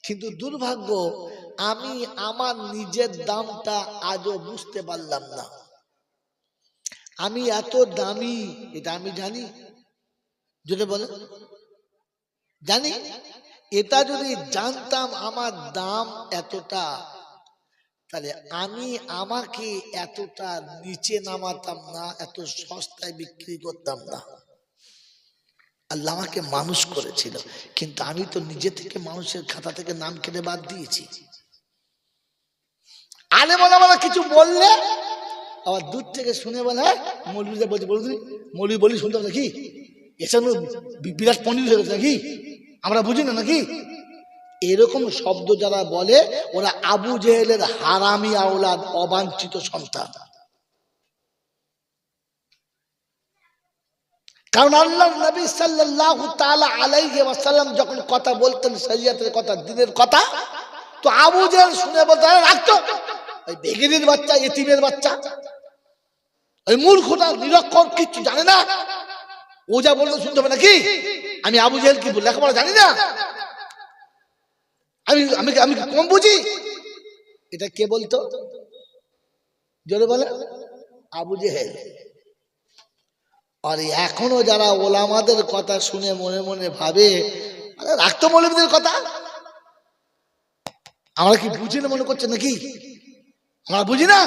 কিন্তু দুর্ভাগ্য, আমি আমার নিজের দামটা আজও বুঝতে পারলাম না। আমি এত দামি, এটা আমি জানি? যদি বলে জানি, এটা যদি জানতাম আমার দাম এতটা, তাহলে আমি আমাকে এতটা নিচে নামাতাম না, এত সস্তায় বিক্রি করতাম না। আল্লাহ আমাকে মানুষ করেছিল, কিন্তু আমি তো নিজে থেকে মানুষের খাতা থেকে নাম কেটে বাদ দিয়েছি। আলেম ওলামারা কিছু বললে আবার দূর থেকে শুনে বলে, হ্যাঁ মৌলভীদের বলছি, বলুন মৌলভী বলি শুনতে হবে নাকি? এসব বিরাট পণ্ডিত হয়ে গেছে নাকি? আমরা বুঝি না নাকি? এরকম শব্দ যারা বলে, ওরা আবু জেহেলের হারামি আওলাদ, অবাঞ্ছিত সন্তান। কারণ আল্লাহর নবী সাল্লাল্লাহু তাআলা আলাইহি ওয়াসাল্লাম যখন কথা বলতেন শরীয়তের কথা, দ্বীনের কথা, তো আবু জেহেল শুনে বলতে রাখতো, ওই বেগিনের বাচ্চা, এতিমের বাচ্চা, ওই মূর্খটা নিরক্ষর, কিচ্ছু জানে না, ও যা বলতে শুনতে হবে নাকি? আমি আবু জেহেল কি লেখাপড়া জানি না? আমি আমি আমি কম বুঝি? এটা কে বলতো? জোরে বলে, আবু জেহেল। আর এখনো যারা ওলামাদের কথা শুনে মনে মনে ভাবে, আরে রাখতো মৌলবীদের কথা, আমরা কি বুঝি না মনে করছে নাকি? আমরা বুঝি না?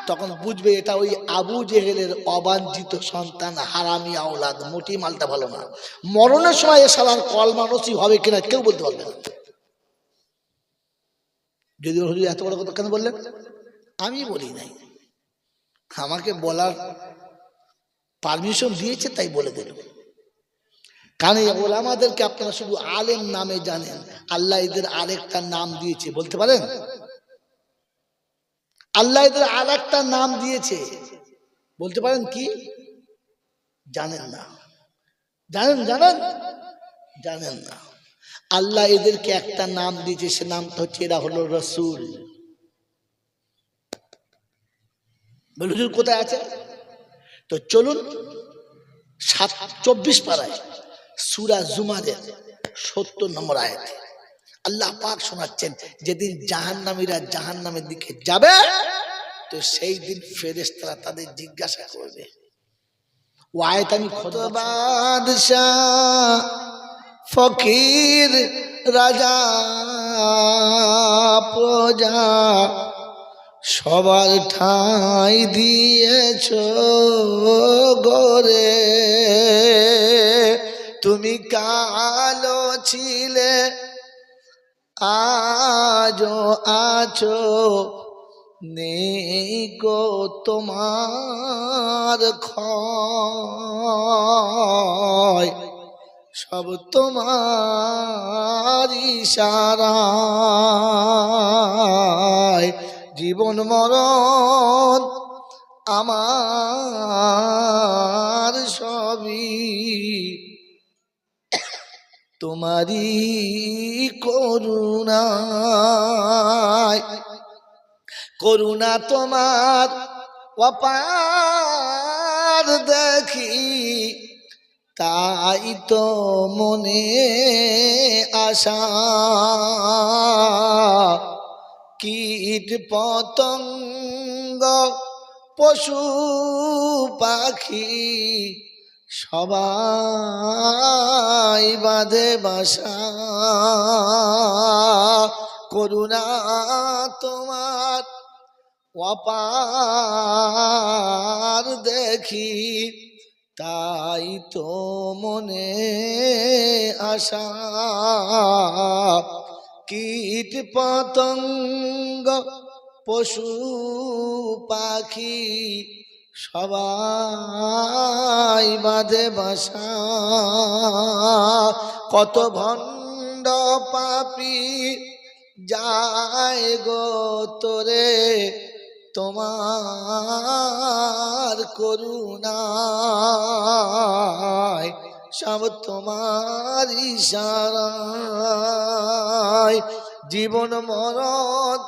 তখন বুঝবে এটা ওই আবু জেহেলের অবাঞ্ছিত সন্তান, হারামি আওলাদ, মোটি মালটা ভালো না। মরণের সময় এ শালার কলমা নসিব হবে কিনা কেউ বলতে পারবে না। যদি হুজুর এত বড় কথা কেন বললেন? আমি বলি নাই, আমাকে বলার পারমিশন দিয়েছে তাই বলে দিল। কারণ এই ওলামাদেরকে আপনারা শুধু আলেম নামে জানেন, আল্লাহ এদের আরেকটা নাম দিয়েছে, বলতে পারেন? আল্লাহ এদের আরেকটা নাম দিয়েছে, বলতে পারেন কি? জানেন না? জানেন? জানেন? জানেন না? আল্লাহ এদেরকে একটা নাম দিয়েছে, সে নামটা হচ্ছে এরা হলো রসুল। বলুন কোথায় আছে? তো চলুন 24 পারায় সূরা জুমারের 70 নম্বর আয়াতে আল্লাহ পাক শোনাচ্ছেন, যেদিন জাহান্নামীরা জাহান্নামের দিকে যাবে, তো সেই দিন ফেরেশতারা তাদের জিজ্ঞাসা করবে। ও আয়াত আমি বাদশাহ, ফকির, রাজা, প্রজা, সবার ঠাঁই দিয়েছ গরে, তুমি কালো ছিলে আজও আছো, নেই গো তোমার ক্ষয়, সব তোমার ইশারায়, জীবন মরণ আমার সবই তোমারই করুণায়, করুণা তোমার অপার দেখি, তাই তো মনে আশা, কীট পতঙ্গ পশু পাখি সবাই বাঁধে বাসা, করুণা তোমার অপার দেখি, তাই তো মনে আশা, কীট পতঙ্গ পশু পাখি সবাই বাঁধে বাসা, কত ভণ্ড পাপী যায় গো তোরে তোমার করুণায়, সব তোমার ইশারায়, জীবন মরণ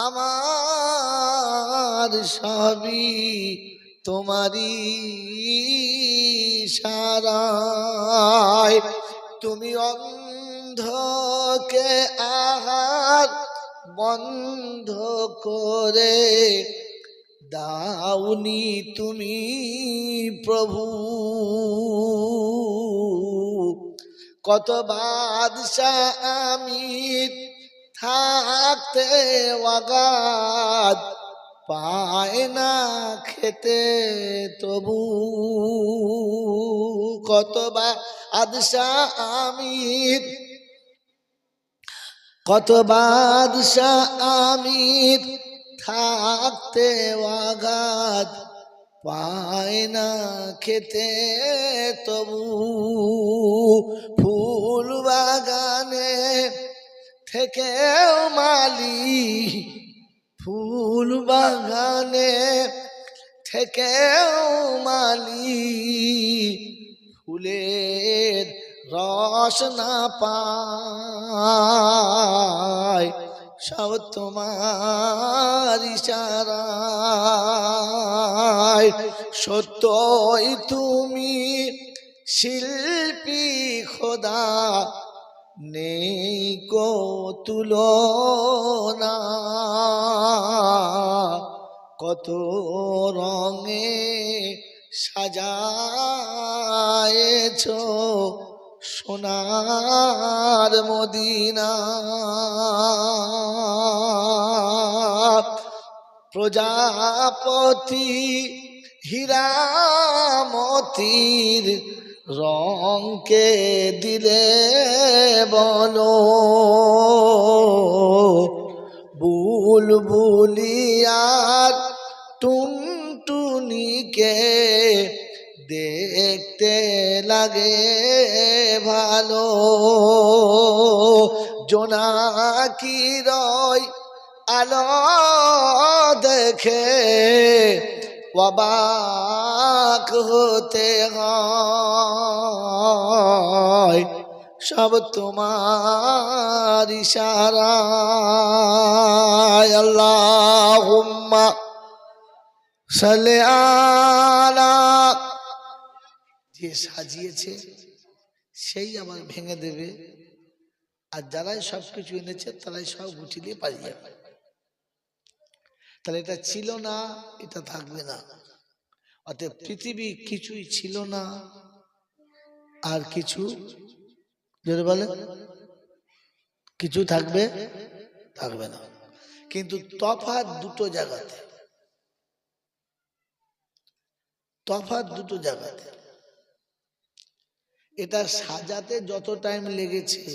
আমার সবই তোমারই ইশারায়, তুমি অন্ধকে আহার বন্ধ করে দাওনি তুমি প্রভু। কত বাদশাহ আমির থাকতে ওয়াগাদ পায় না খেতে তবু। কত বাদশাহ আমির, কত বাদশাহ আমির থাকতে ওয়াগাদ পায় না খেতে তবু। ফুল বাগানে থেকেও মালি, ফুল বাগানে থেকেও মালি ফুলের রস না পায় সব তোমার ইশারায়। সত্যই তুমি শিল্পী খোদা, নেই কো তুলনা। কত রঙে সাজায়েছো সোনার মদিনা। প্রজাপতি হীরামতির রঙকে দিলে বলো, বুলবুলিয়ার টুনটুনিকে দেখতে লাগে ভালো। জোনাকির আলো দেখে অবাক হতে হয় সব তোমার ইশারায়। আল্লাহুম্মা সাল্লি আলা। যে সাজিয়েছে সেই আবার ভেঙে দেবে, আর যারাই সবকিছু এনেছে তারাই সব গুছিয়ে দিয়ে পালিয়ে যাবে। তাহলে এটা ছিল না, এটা থাকবে না। অতএব পৃথিবী কিছুই ছিল না আর কিছু যদি বলে কিছু থাকবে থাকবে না। কিন্তু তফাৎ দুটো জায়গাতে, তফাৎ দুটো জায়গাতে। এটা সাজাতে যত টাইম লেগেছে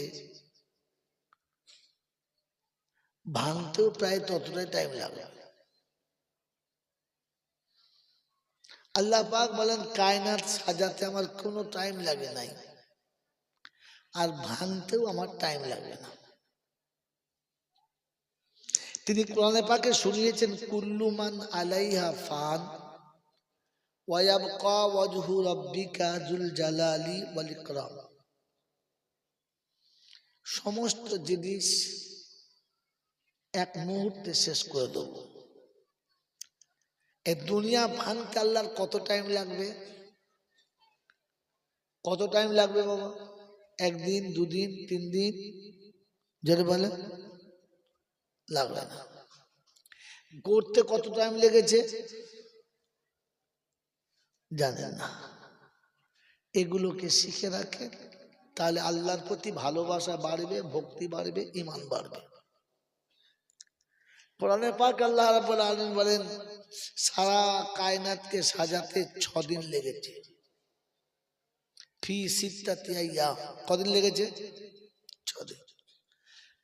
ভাঙতেও প্রায় ততটাই টাইম লাগে। আল্লাহ পাক বলেন কায়নাত সাজাতে আমার কোনো টাইম লাগে নাই, আর ভাঙতেও আমার টাইম লাগবে না। তিনি কোরআনে পাকে শুনিয়েছেন কুল্লু মান আলাইহা ফান ওয়া ইয়াবকা ওয়াজহু রাব্বিকা যুল জালালি ওয়াল ইকরাম। সমস্ত জিনিস এক মুহূর্তে শেষ করে দেব। এই দুনিয়া ভাঙতে আল্লাহর কত টাইম লাগবে? কত টাইম লাগবে বাবা? একদিন, দুদিন, 3 দিন যেটা বলে লাগবে না। করতে কত টাইম লেগেছে জানেন না। এগুলোকে শিখে রাখে, তাহলে আল্লাহর প্রতি ভালোবাসা বাড়বে, ভক্তি বাড়বে, ঈমান বাড়বে। কোরআনে পাক আল্লাহ রাব্বুল আলামিন বলেন সারা কায়নাতকে সাজাতে 6 দিন লেগেছে। ফি সিত্তাতি আইয়াম। কদিন লেগেছে? 6 দিন।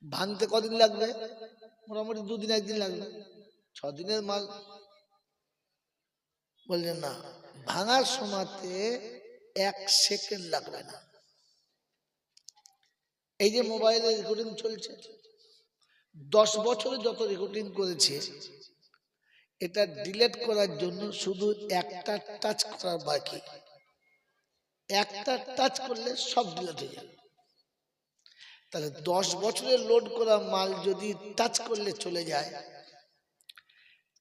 ভাঙতে কদিন লাগবে? মোটামুটি 2 দিন 1 দিন লাগবে। 6 দিনের মাল বললেন না। ভাঙার সময়তে 1 সেকেন্ড লাগবে না। এই যে মোবাইলে রেকর্ডিং চলছে, 10 বছরে যত রেকর্ডিং করেছে এটা ডিলিট করার জন্য শুধু একটা টাচ করার বাকি। একটা টাচ করলে সব ডিলিট হয়ে যাবে। তাহলে 10 বছরের লোড করা মাল যদি টাচ করলে চলে যায়,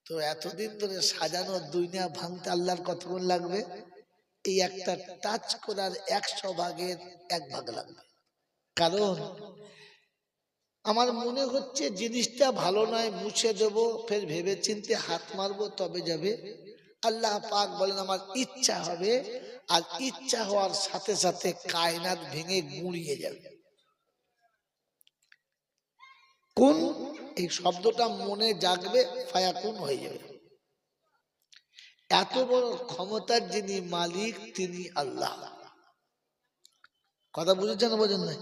তো এতদিন ধরে সাজানো দুনিয়া ভাঙতে আল্লাহর কতক্ষণ লাগবে? এই একটা টাচ করার 100 ভাগের 1 ভাগ লাগবে। কারণ আমার মনে হচ্ছে জিনিসটা ভালো নয়, মুছে দেবো, ফের ভেবে চিনতে হাত মারবো, তবে যাবে। আল্লাহ পাক বলেন আমার ইচ্ছা হবে, আর ইচ্ছা হওয়ার সাথে সাথে কায়নাত ভেঙে গুঁড়িয়ে যাবে। কোন, এই শব্দটা মনে জাগবে, ফায়াকুন হয়ে যাবে। এত বড় ক্ষমতার যিনি মালিক তিনি আল্লাহ। কথা বুঝেছেন না বোঝেন নাই?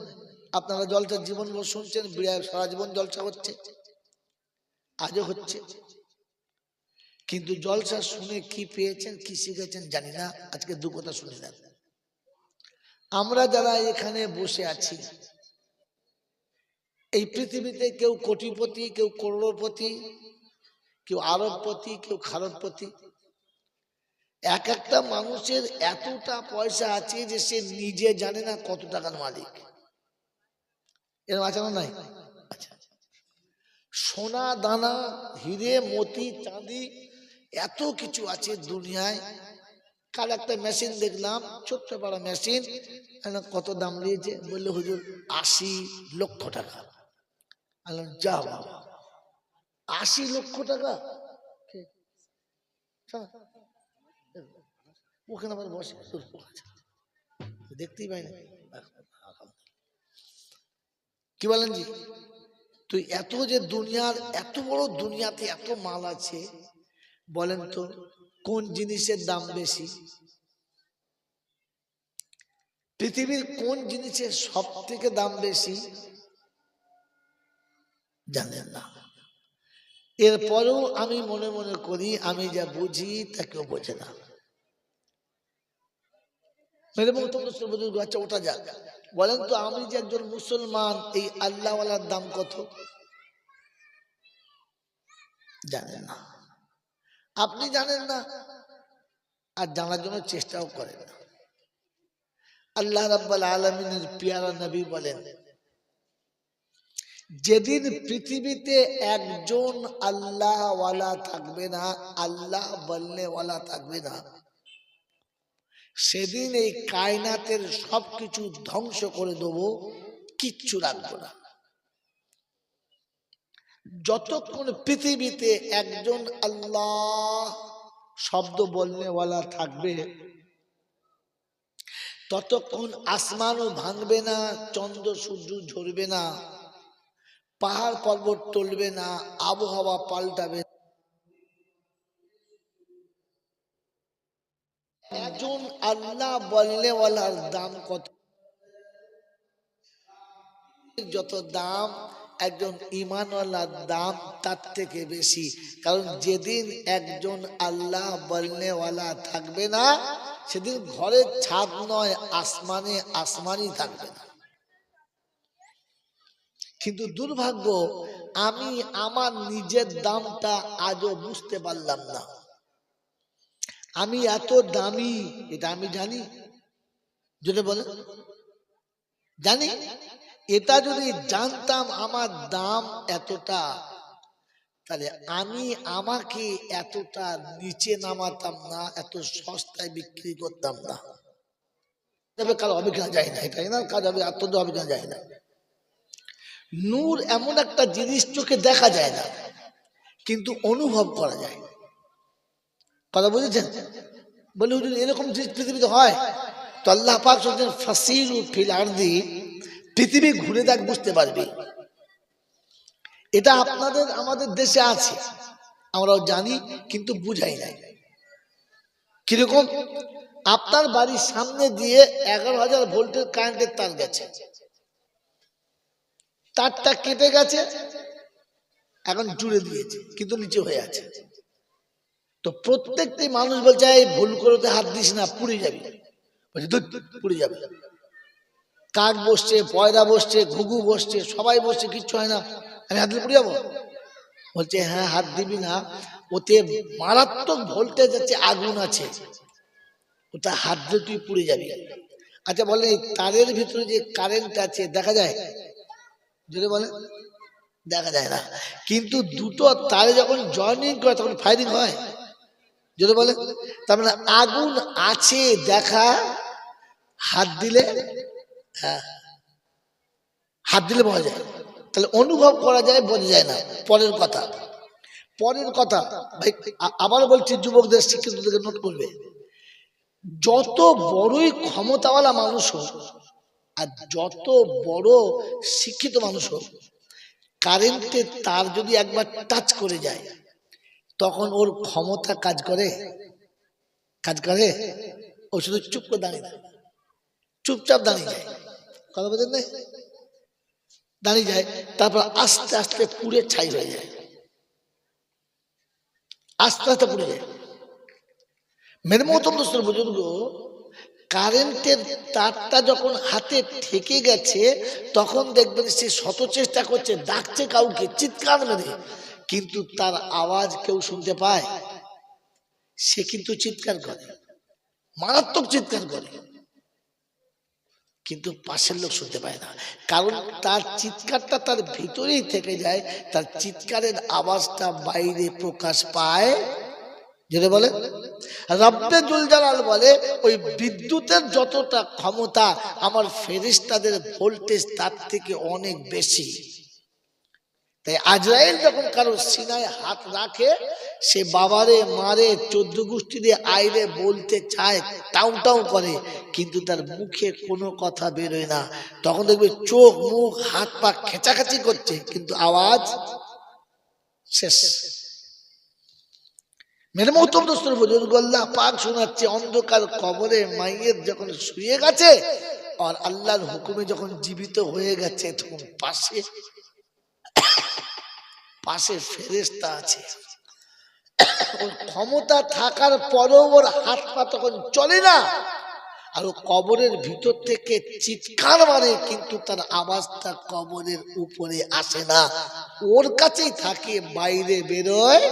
আপনারা জলসার জীবন শুনছেন, বিড়ায় সারা জীবন জলসা হচ্ছে, আজও হচ্ছে, কিন্তু জলসা শুনে কি পেয়েছেন, কি শিখেছেন জানি না। আজকে দু কথা শুনে নেন। আমরা যারা এখানে বসে আছি, এই পৃথিবীতে কেউ কোটিপতি, কেউ করোড়পতি, কেউ আরবপতি, কেউ খারবপতি। এক একটা মানুষের এতটা পয়সা আছে যে সে নিজে জানে না কত টাকার মালিক। এরকম আছে না নাই? আচ্ছা, সোনা দানা, হিরে মতি চাঁদি, এত কিছু আছে দুনিয়ায়। কাল একটা মেশিন দেখলাম, ছোট্ট বড় মেশিন, কত দাম নিয়েছে, বললো হুজুর ৮০ লক্ষ টাকা। যা বাবা, ৮০ লক্ষ টাকা! ওখানে আবার বসে দেখতেই পাই না। কি বলেন জি? তুই এত যে দুনিয়ার, এত বড় দুনিয়াতে এত মাল আছে, বলেন তো কোন জিনিসের দাম বেশি? পৃথিবীর কোন জিনিসের সব থেকে দাম বেশি? জানেন না। এরপরেও আমি মনে মনে করি আমি যা বুঝি তা কেউ বোঝে না। আচ্ছা ওটা যাক, বলেন তো আমি যে একজন মুসলমান, এই আল্লাহওয়ালার দাম কত? জানেন না। আপনি জানেন না, আর জানার জন্য চেষ্টাও করেন না। আল্লাহ রাব্বুল আলামিনের পিয়ারা নবী বলেন, যেদিন পৃথিবীতে একজন আল্লাহওয়ালা থাকবে না, আল্লাহ বলনেওয়ালা থাকবে না, সেদিন এই কায়নাতের সবকিছু ধ্বংস করে দেবো, কিচ্ছু রাখবো না। যতক্ষণ পৃথিবীতে একজন আল্লাহ শব্দ বলনেওয়ালা থাকবে, ততক্ষণ আসমানও ভাঙবে না, চন্দ্র সূর্য ঝরবে না, পাহাড় পর্বত টলবে না, আবহাওয়া পাল্টাবে। একজন আল্লাহ বলনেওয়ালার দাম কত? যত দাম একজন ঈমানওয়ালার দাম তার থেকে বেশি। কারণ যেদিন একজন আল্লাহ বলনেওয়ালা থাকবে না, সেদিন ঘরের ছাদ নয়, আসমানে আসমানই থাকবে না। কিন্তু দুর্ভাগ্য, আমি আমার নিজের দামটা আজও বুঝতে পারলাম না। আমি এত দামি, এটা আমি জানি। যদি বলে জানি, এটা যদি জানতাম আমার দাম এতটা, তাহলে আমি আমাকে এতটা নিচে নামাতাম না, এত সস্তায় বিক্রি করতাম না। তবে কাল হবে কিনা যায় না, এটাই না কাজ হবে, আত্মন্ত হবে কিনা যায় না। নূর এমন একটা জিনিস চোখে দেখা যায় না, কিন্তু অনুভব করা যায়। কথা বুঝেছেন? বলে হুজুর এরকম জিনিস পৃথিবীতে হয়? তো আল্লাহ পাক বলছেন ফাসিরু ফিল আরদি, পৃথিবী ঘুরে দেখ, বুঝতে পারবি। এটা আপনাদের আমাদের দেশে আছে, আমরাও জানি, কিন্তু বুঝাই নাই। কিরকম? আপনার বাড়ির সামনে দিয়ে 11,000 ভোল্টের কারেন্টের তার গেছে, তারটা কেটে গেছে, এখন জুড়ে দিয়েছে, কিন্তু নিচে হয়ে আছে। তো প্রত্যেকটি মানুষ বলছে এই ভুল করতে হাত দিস না, পুড়ে যাবি। বলছে দুধ পুড়ে যাবে। কাক বসছে, পয়রা বসছে, ঘুঘু বসছে, সবাই বসছে, কিচ্ছু হয় না, আমি হাত দিলে পুড়ে যাবো? বলছে হ্যাঁ, হাত দিবি না, ওতে মারাত্মক ভোল্টেজ আছে, আগুন আছে, ওটা হাত দিয়ে তুই পুড়ে যাবি। আচ্ছা বলেন, এই তারের ভিতরে যে কারেন্ট আছে দেখা যায়? যদি বলে দেখা যায় না, কিন্তু দুটো তারে যখন জয়েনিং করে তখন ফায়ারিং হয়। যদি বলে তার মানে আগুন আছে দেখা, হাত দিলে, হ্যাঁ হাত দিলে পাওয়া যায়। তাহলে অনুভব করা যায়, বোঝা যায় না। পরের কথা ভাই, আবার বলছি, যুবকদের শিক্ষিতদেরকে নোট করবে, যত বড়ই ক্ষমতাওয়ালা মানুষ হোক আর যত বড় শিক্ষিত মানুষ হোক, কারেন্টে তার যদি একবার টাচ করে যায়, তখন ওর ক্ষমতা কাজ করে? ও শুধু চুপ করে দাঁড়িয়ে যায়, চুপচাপ দাঁড়িয়ে যায়, কথা বলেন না, দাঁড়িয়ে যায়, তারপর আস্তে আস্তে পুড়ে ছাই হয়ে যায়, আস্তে আস্তে পুড়ে যায়। মেরে মহতরম দোস্ত বুজুর্গ, কারেন্টের তারটা যখন হাতে ঠেকে গেছে, তখন দেখবেন সে শত চেষ্টা করছে, ডাকছে কাউকে, চিৎকার মেরে, কিন্তু তার আওয়াজ কেউ শুনতে পায়? সে কিন্তু চিৎকার করে, মারাত্মক চিৎকার করে, কিন্তু পাশের লোক শুনতে পায় না, কারণ তার চিৎকারটা তার ভিতরেই থেকে যায়, তার চিৎকারের আওয়াজটা বাইরে প্রকাশ পায়। যেটা বলে রব্বে জুল জালাল বলে, ওই বিদ্যুতের যতটা ক্ষমতা, আমার ফেরেশতাদের ভোল্টেজ তার থেকে অনেক বেশি। তাই আজরাইল যখন কারো সিনায় হাত রাখে, সে বাবারে মারে 14 গোষ্ঠী দিয়ে আইরে বলতে চায়, টাউ টাউ করে, কিন্তু তার মুখে কোনো কথা বেরোয় না। তখন দেখবে চোখ মুখ হাত পা খেঁচাখাচি করছে, কিন্তু আওয়াজ শেষ। মেরে মহতরম দোস্তর বুজুর্গ, আল্লাহ পাক শোনাচ্ছে, অন্ধকার কবরে মাইয়ের যখন শুয়ে গেছে আর আল্লাহর হুকুমে যখন জীবিত হয়ে গেছে, তখন পাশে ফেরেশতা আছে। ওর ক্ষমতা থাকার পরেও ওর হাত পা তখন চলে না, আর ও কবরের ভিতর থেকে চিৎকার মারে, কিন্তু তার আওয়াজটা কবরের উপরে আসে না, ওর কাছেই থাকে, বাইরে বেরোয়।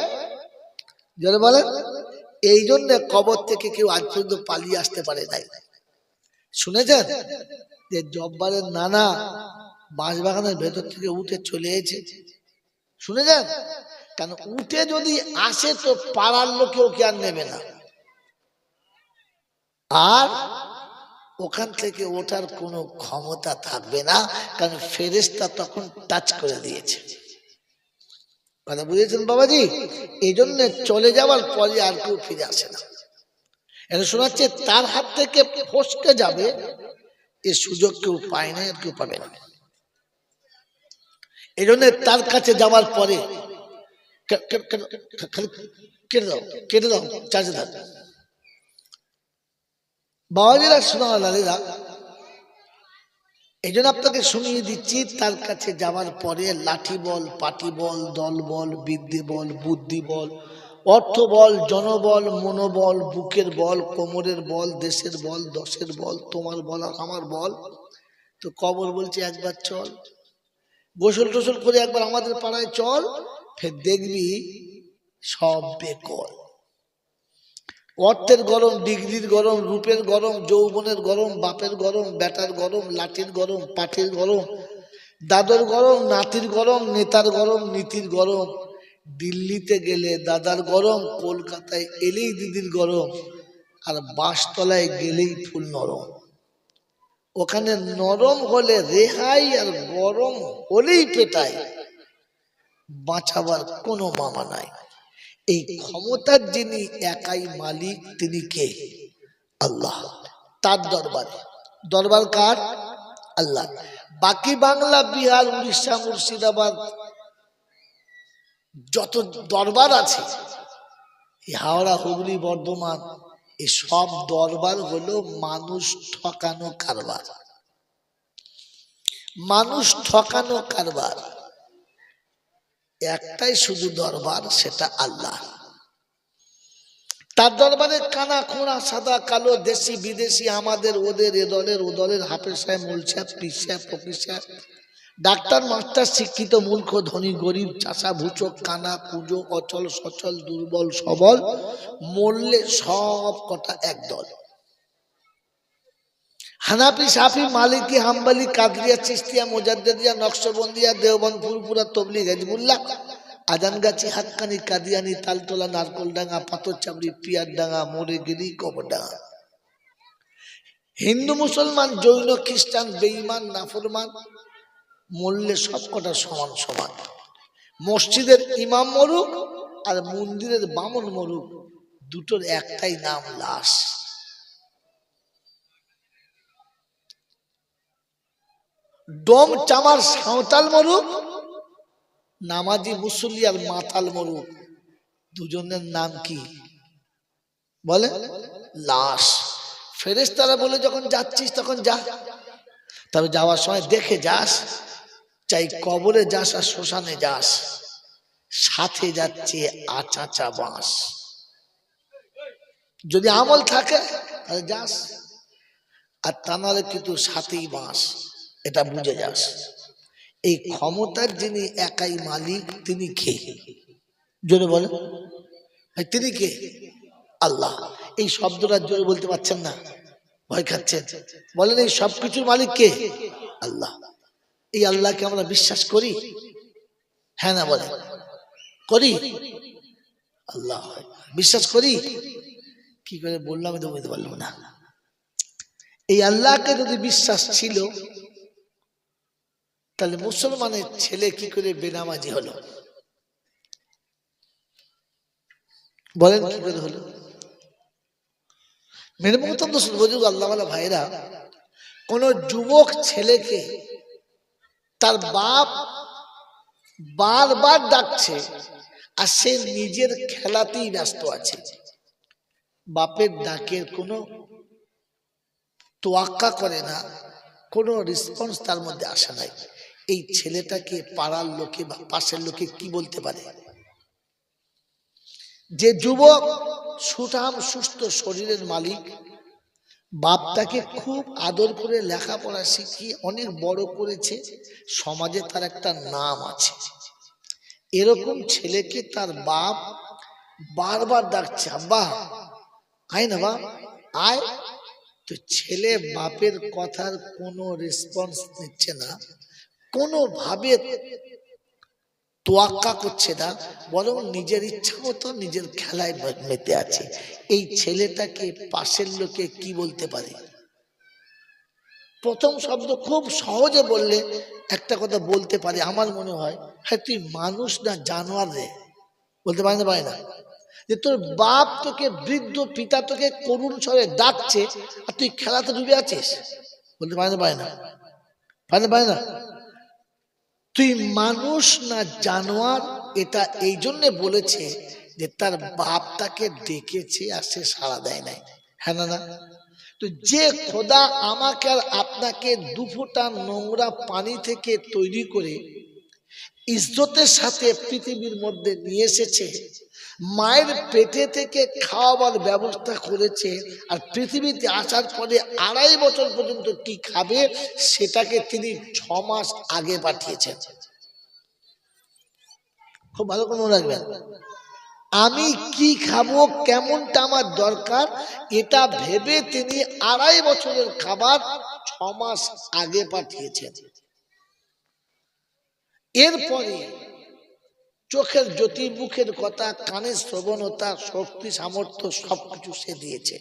যারা বলেন, এই জন্য কবর থেকে কেউ আজ পর্যন্ত পালিয়ে আসতে পারে নাই। শুনেছেন যে জব্বারের নানা বাঁশবাগানের ভেতর থেকে উঠে চলে এসেছে? শুনেছেন? কারণ উঠে যদি আসে তো পাড়ার লোকে ওকে আর নেবে না, আর ওখান থেকে ওঠার কোনো ক্ষমতা থাকবে না, কারণ ফেরেশতা তখন টাচ করে দিয়েছে। কথা বুঝেছেন বাবাজি? এই জন্য চলে যাওয়ার পরে আর কেউ ফিরে আসে না। এটা শোনাচ্ছে তার হাত থেকে ফসকে যাবে, এই সুযোগ কেউ পায় না, আর কেউ পাবে না। এই জন্য তার কাছে যাওয়ার পরে কেটে দাও চার্জে দাও। বাবাজিরা শোনা লালিরা, এই জন্য আপনাকে শুনিয়ে দিচ্ছি, তার কাছে যাওয়ার পরে লাঠি বল, পাটি বল, দল বল, বিদ্যে বল, বুদ্ধি বল, অর্থ বল, জনবল, মনোবল, বুকের বল, কোমরের বল, দেশের বল, দশের বল, তোমার বল আর আমার বল, তো কবর বলছে একবার চল, গোসল টোসল করে একবার আমাদের পাড়ায় চল, ফের দেখবি সব বেকল। অর্থের গরম, ডিগ্রির গরম, রূপের গরম, যৌবনের গরম, বাপের গরম, বেটার গরম, লাঠির গরম, পাঠির গরম, দাদর গরম, নাতির গরম, নেতার গরম, নীতির গরম, দিল্লিতে গেলে দাদার গরম, কলকাতায় এলেই দিদির গরম, আর বাঁশতলায় গেলেই ফুল নরম। ওখানে নরম হলে রেহাই, আর গরম হলেই পেটাই, বাঁচাবার কোনো মামা নাই। এই ক্ষমতার যিনি একাই মালিক, তিনি কে? আল্লাহ। তার দরবারে, দরবার কার? আল্লাহ। বাকি বাংলা, বিহার, উড়িষ্যা, মুর্শিদাবাদ যত দরবার আছে, হাওড়া, হুগলি, বর্ধমান, এই সব দরবার হলো মানুষ ঠকানো কারবার, মানুষ ঠকানো কারবার। একটাই শুধু দরবার, সেটা আল্লাহ। তার দরবারে কানা খোঁড়া, সাদা কালো, দেশি বিদেশি, আমাদের ওদের, এ দলের ও দলের, হাফেজ সাহেব, মূল সাহেব, পীর সাহেব, ফকির সাহেব, ডাক্তার মাস্টার, শিক্ষিত মূর্খ, ধনী গরিব, চাষা ভুচক, কানা কুজো, অচল সচল, দুর্বল সবল, মরলে সব কটা এক দল। হানাফি, সাফি, মালিকি, হাম্বলি, কাদরিয়া, চিশতিয়া, মুজাদ্দিদিয়া, নকশবন্দিয়া, দেওবন্দ, ফুরফুরা, তবলিগ, হিজবুল্লাহ, আজানগাছি, হাক্কানি, কাদিয়ানি, তালতলা, নারকলডাঙ্গা, পাথরচাবড়ি, পিয়ারডাঙ্গা, মোরেগিরি, কবরডাঙ্গা। হিন্দু, মুসলমান, জৈন, খ্রিস্টান, বেঈমান, নাফরমান, মরলে সব কটা সমান সমান। মসজিদের ইমাম মরুক আর মন্দিরের বামন মরুক, দুটোর একটাই নাম লাশ। ডোম চামার সাঁওতাল মরুক, নামাজি মুসল্লি আর মাতাল মরুক, দুজনের নাম কি বলে? লাশ। ফেরেশতারা বলে যখন যাচ্ছিস তখন যা, তবে যাওয়ার সময় দেখে যাস, চাই কবরে যাস আর শ্মশানে যাস, সাথে যাচ্ছে আচাচা বাঁশ। যদি আমল থাকে তাহলে যাস, আর তা নাহলে কিন্তু সাথেই বাঁশ, এটা বুঝে যাস। এই ক্ষমতার যিনি একাই মালিক, তিনি কে? জোরে বলে তিনি কে? আল্লাহ। এই শব্দটা জোরে বলতে পারছেন না, ভয় খাচ্ছেন। বলেন এই সবকিছুর মালিক কে? আল্লাহ। এই আল্লাহকে আমরা বিশ্বাস করি? হ্যাঁ না বলে করি? আল্লাহ বিশ্বাস করি। কি করে বললাম আমি তো বলতে পারলাম না। এই আল্লাহকে যদি বিশ্বাস ছিল, তাহলে মুসলমানের ছেলে কি করে বেনামাজি হলো? বলেন কি করে হলো? মেরে মতন তো বুঝুক আল্লাহওয়ালা ভাইরা, কোন যুবক ছেলেকে তার বাপ বারবার ডাকছে আর সে নিজের খেলাতেই ব্যস্ত আছে, বাপের ডাকের কোনো তোয়াক্কা করে না, কোনো রেসপন্স তার মধ্যে আসে নাই, এই ছেলেটাকে পাড়ার লোকে বা পাশের লোকে কি বলতে পারে? যে যুবক সুঠাম সুস্থ শরীরের মালিক, বাপটাকে খুব আদর করে লেখাপড়া শিখিয়ে অনেক বড় করেছে, সমাজে তার একটা নাম আছে, এরকম ছেলেকে তার বাপ বারবার ডাকছে, আব্বা আয় না বাপ আয়, তো ছেলে বাপের কথার কোনো রেসপন্স নিচ্ছে না, কোনোভাবে তোয়াক্কা করছে না, বরং নিজের ইচ্ছা মতো নিজের খেলায় মেতে আছে। এই ছেলেটাকে পাশের লোকে কি বলতে পারে? প্রথম শব্দ খুব সহজে বললে একটা কথা বলতে পারে, আমার মনে হয়, হ্যাঁ তুই মানুষ না জানোয়ার রে, বলতে পারে না? পারে না? যে তোর বাপ তোকে, বৃদ্ধ পিতা তোকে করুণ স্বরে ডাকছে আর তুই খেলাতে ডুবে আছিস, বলতে পারে না? পারে না? পারে না? পারে না? তুই মানুষ না জানোয়ার, এটা এই জন্য বলেছে যে তার বাপ তাকে ডেকেছে আর সে সাড়া দেয় নাই। হ্যাঁ না? না? তো যে খোদা আমাকে আর আপনাকে দুফোঁটা নোংরা পানি থেকে তৈরি করে ইজ্জতের সাথে পৃথিবীর মধ্যে নিয়ে এসেছে, মায়ের পেটে থেকে খাওয়াবার ব্যবস্থা করেছে, আর পৃথিবীতে আসার পরে 2.5 বছর পর্যন্ত কি খাবে সেটাকে তিনি 6 মাস আগে পাঠিয়েছেন। খুব ভালো করে মনে রাখবেন, আমি কি খাবো, কেমনটা আমার দরকার, এটা ভেবে তিনি 2.5 বছরের খাবার 6 মাস আগে পাঠিয়েছেন। এরপরে চোখের জ্যোতি, মুখের কথা, কানের শ্রবণতা, শক্তি সামর্থ্য সবকিছু সে দিয়েছে,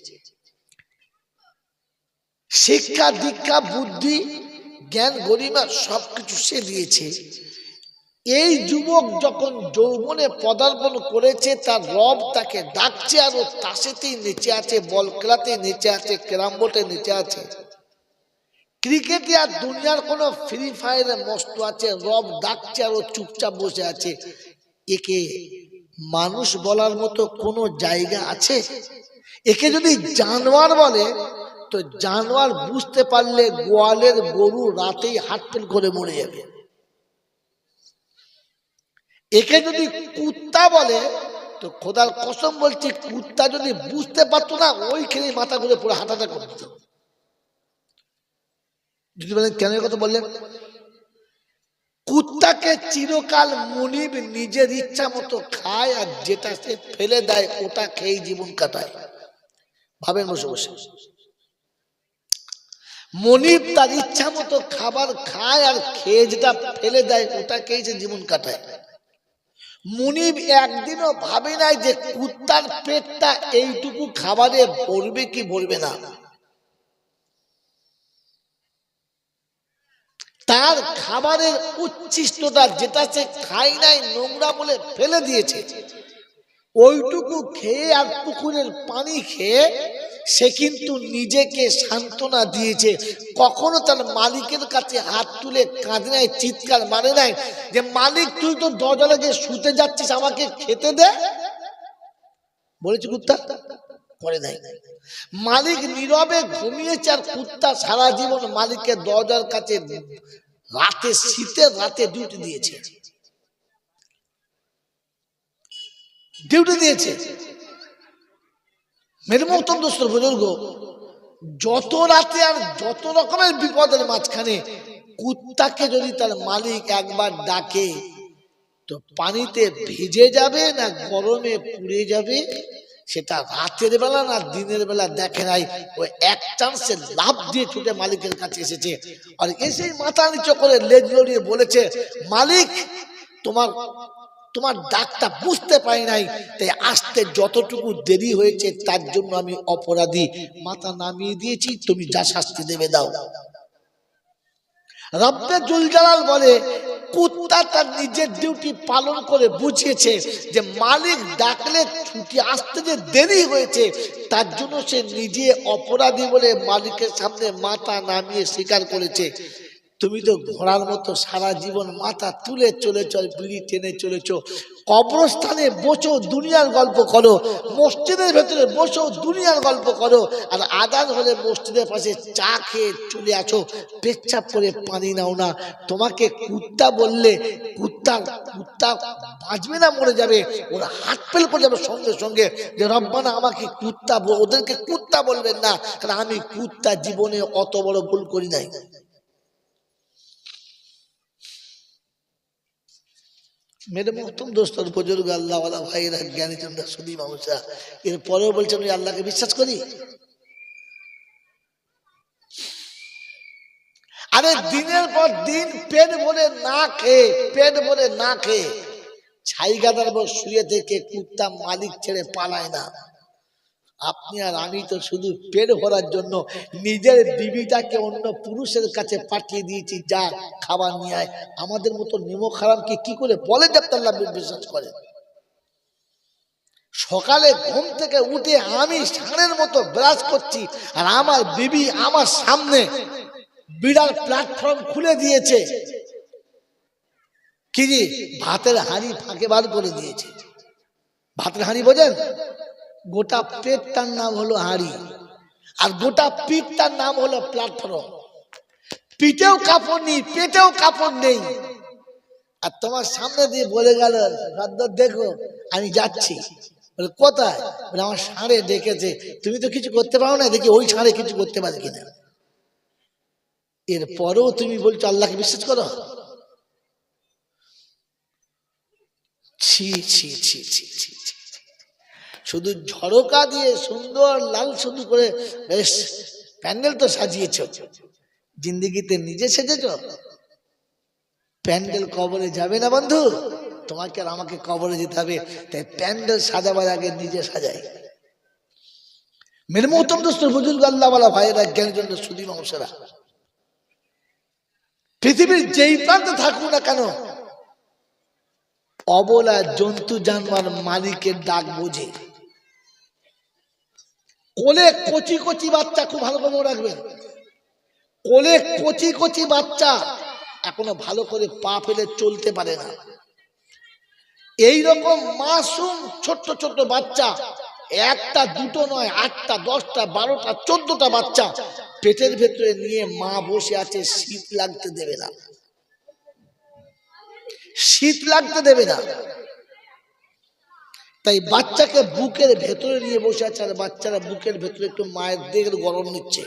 শিক্ষা দীক্ষা বুদ্ধি জ্ঞান গরিমা সবকিছু সে দিয়েছে। এই যুবক যখন যৌবনে পদার্পণ করেছে, তার রব তাকে ডাকছে, আর ও তাসেতেই নিচে আছে, বল খেলাতেই নিচে আছে, ক্যারাম বোর্ডে নিচে আছে, ক্রিকেটে আর দুনিয়ার কোন ফ্রি ফায়ারে মস্ত আছে, রব ডাকছে আর ও চুপচাপ বসে আছে। একে মানুষ বলার মতো কোনো জায়গা আছে? একে যদি জানোয়ার বলে, তো জানোয়ার বুঝতে পারলে গোয়ালের গরু রাতেই হাটফেল করে মরে যাবে। একে যদি কুত্তা বলে, তো খোদার কসম বলছি, কুত্তা যদি বুঝতে পারতো না, ওইখানে মাথা ঘুরে পুরো হাঁটাটা করে দিত। যদি বলেন কেন কথা বললেন? কুত্তাকে চিরকাল মুনিব নিজের ইচ্ছা মতো খায়, আর যেটা সে ফেলে দেয় ওটা খেয়ে জীবন কাটায়। ভাবেন বসে বসে, মনিব তার ইচ্ছা মতো খাবার খায় আর খেয়ে যেটা ফেলে দেয় ওটা খেয়ে সে জীবন কাটায়। মুনিব একদিনও ভাবে নাই যে কুত্তার পেটটা এইটুকু খাবারে ভরবে কি ভরবে না। তার খাবারের উচ্ছিষ্টতা যেটা সে খায় নাই, নোংরা বলে ফেলে দিয়েছে, ওইটুকু খেয়ে আর পুকুরের পানি খেয়ে সে কিন্তু নিজেকে সান্ত্বনা দিয়েছে। কখনো তার মালিকের কাছে হাত তুলে কাঁদে নাই, চিৎকার মানে নাই যে মালিক তুই তো দরজা লাগিয়ে শুতে যাচ্ছিস, আমাকে খেতে দে, বলেছে কুত্তা? করে নাই। মালিক নীরবে ঘুমিয়েছে আর কুত্তা সারা জীবন মালিকের দরজার কাছে রাতে, শীতের রাতে ডিউটি দিয়েছে, ডিউটি দিয়েছে। মেরে মহতম দোস্ত বুজুর্গ, যত রাতে আর যত রকমের বিপদের মাঝখানে কুত্তাকে যদি তার মালিক একবার ডাকে তো পানিতে ভিজে যাবে না গরমে পুড়ে যাবে, সেটা রাতের বেলা না দিনের বেলা দেখে নাই। ওই এক চান্সে লাফ দিয়ে ছুটে মালিকের কাছে এসেছে, আর এসেই মাথা নিচু করে লেজ লড়িয়ে বলেছে, মালিক তোমার তোমার ডাকটা বুঝতে পারি নাই, তাই আসতে যতটুকু দেরি হয়েছে তার জন্য আমি অপরাধী, মাথা নামিয়ে দিয়েছি, তুমি যা শাস্তি দেবে দাও। রব্বে জুল জালাল বলে, কুত্তা তার নিজের ডিউটি পালন করে বুঝিয়েছে যে মালিক ডাকলে ছুটি আসতে যে দেরি হয়েছে তার জন্য সে নিজে অপরাধী বলে মালিকের সামনে মাথা নামিয়ে স্বীকার করেছে। তুমি তো ঘোড়ার মতো সারা জীবন মাথা তুলে চলেছ, বিড়ি টেনে চলেছ, কবরস্থানে বসো দুনিয়ার গল্প করো, মসজিদের ভেতরে বসো দুনিয়ার গল্প করো, আর আজান হলে মসজিদের পাশে চা খেয়ে চলে আসো, পেচ্ছাপ করে পানি নাও না। তোমাকে কুত্তা বললে কুত্তা বাঁচবে না মরে যাবে, ওরা হাত ফেল করে যাবে সঙ্গে সঙ্গে যে রব্বানা আমাকে কুত্তা, ওদেরকে কুত্তা বলবেন না, কারণ আমি কুত্তা জীবনে অত বড় ভুল করি নাই। মেরে মহতম দোস্তর বুজুর্গ আল্লাহওয়ালা ভাইয়েরা, জ্ঞানী চন্দ্র সুদী মানুষরা, এরপরেও বলছেন আমি আল্লাহকে বিশ্বাস করি। আরে দিনের পর দিন পেট ভরে না খেয়ে ছাই গাদার উপর শুয়ে থেকে কুত্তা মালিক ছেড়ে পালায় না। আপনি আর আমি তো শুধু পেট ভরার জন্য নিজের বিবিটাকে অন্য পুরুষের কাছে পাঠিয়ে দিয়েছি, যা খাবার নিয়ে আয়। আমাদের মতো নিমক হারামকে কি করে বলে যে আল্লাহ বিশ্বাস করে? সকালে ঘুম থেকে উঠে আমি ষাঁড়ের মতো ব্রাশ করছি আর আমার বিবি আমার সামনে বিড়াল প্ল্যাটফর্ম খুলে দিয়েছে, কি জি ভাতের হাঁড়ি ফাঁকে বার করে দিয়েছে। ভাতের হাঁড়ি বোঝেন? গোটা পেটটার নাম হলো হাঁড়ি আর গোটা পিঠটার নাম হলো প্ল্যাটফর্ম। পিঠেও কাপড় নেই, পেটেও কাপড় নেই, আর তোমার সামনে দিয়ে বলে গেল দেখো আমি যাচ্ছি। বলে কোথায়? বলে আমার ষাঁড়ে ডেকেছে। তুমি তো কিছু করতে পারো না, দেখি ওই ষাঁড়ে কিছু করতে পারে কিনা। এরপরেও তুমি বলছো আল্লাহকে বিশ্বাস করো? ছি ছি ছি ছি ছি, শুধু ঝড়কা দিয়ে সুন্দর লাল শুধু করে বেশ প্যান্ডেল তো সাজিয়েছ, জিন্দিগিতে নিজে সেজেছ। প্যান্ডেল কবরে যাবে না বন্ধু, তোমাকে আর আমাকে কবরে যেতে হবে, তাই প্যান্ডেল সাজাবার আগে নিজে সাজাই। মেরে মহতম দোস্ত বুজুর্গ আল্লাহওয়ালা ভাইয়েরা, জ্ঞানের জন্য সুদী মানুষেরা, পৃথিবীর যেই প্রান্তে থাকুক না কেন অবলা জন্তু জানোয়ার মালিকের ডাক বোঝে। কোলে কচি কচি বাচ্চা, খুব ভালো করে রাখবেন, কোলে কচি কচি বাচ্চা এখনো ভালো করে পা ফেলে চলতে পারে না। এইরকম মাসুম ছোট্ট ছোট্ট বাচ্চা, একটা দুটো নয়, 8টা 10টা 12টা 14টা বাচ্চা পেটের ভেতরে নিয়ে মা বসে আছে, শীত লাগতে দেবে না, শীত লাগতে দেবে না। তাই বাচ্চাকে বুকের ভেতরে নিয়ে বসে আছে, আর বাচ্চারা বুকের ভেতরে একটু মায়ের দেহের গরম নিচ্ছে।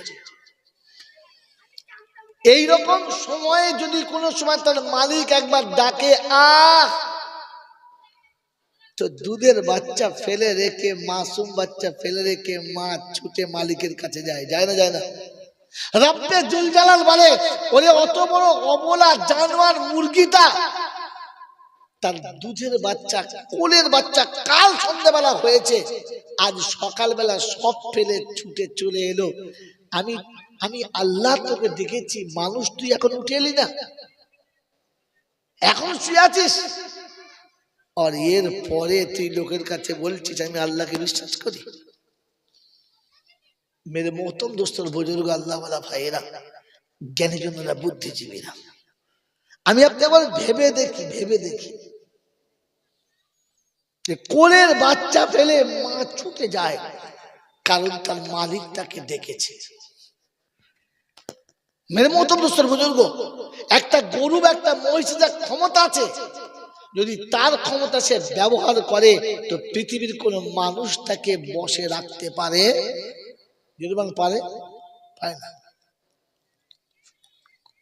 এইরকম সময়ে যদি কোনো সময় তার মালিক একবার ডাকে আহ, তো দুধের বাচ্চা ফেলে রেখে, মাসুম বাচ্চা ফেলে রেখে মা ছুটে মালিকের কাছে যায়, যায় না? যায় না? রব্বে জুল জালাল বলে, ওরে অত বড় অবলা জানোয়ার মুরগিটা তার দুধের বাচ্চা, কোলের বাচ্চা কাল সন্ধ্যাবেলা হয়েছে, আজ সকালবেলা সব ফেলে ছুটে চলে এলো। আমি আমি আল্লাহ তোকে দেখেছি, মানুষ তুই এখন উঠে এলি না, এখন শুয়ে আছিস, আর এর পরে তুই লোকের কাছে বলছিস আমি আল্লাহকে বিশ্বাস করি। মেরে মোহতম দোস্তর বুজুর্গ আল্লাহওয়ালা ভাইয়েরা, জ্ঞানীজনেরা, বুদ্ধিজীবীরা, আমি আপনাকে ভেবে দেখি যে কোলের বাচ্চা ফেলে মা ছুটে যায়, কারণ তার মালিক তাকে ডেকেছে। মেরে মোহতম দোস্তর বুজুর্গ, একটা গরু বা একটা মহিষের ক্ষমতা আছে, যদি তার ক্ষমতা সে ব্যবহার করে তো পৃথিবীর কোন মানুষ তাকে বসে রাখতে পারে? যদি পারে, পারে না।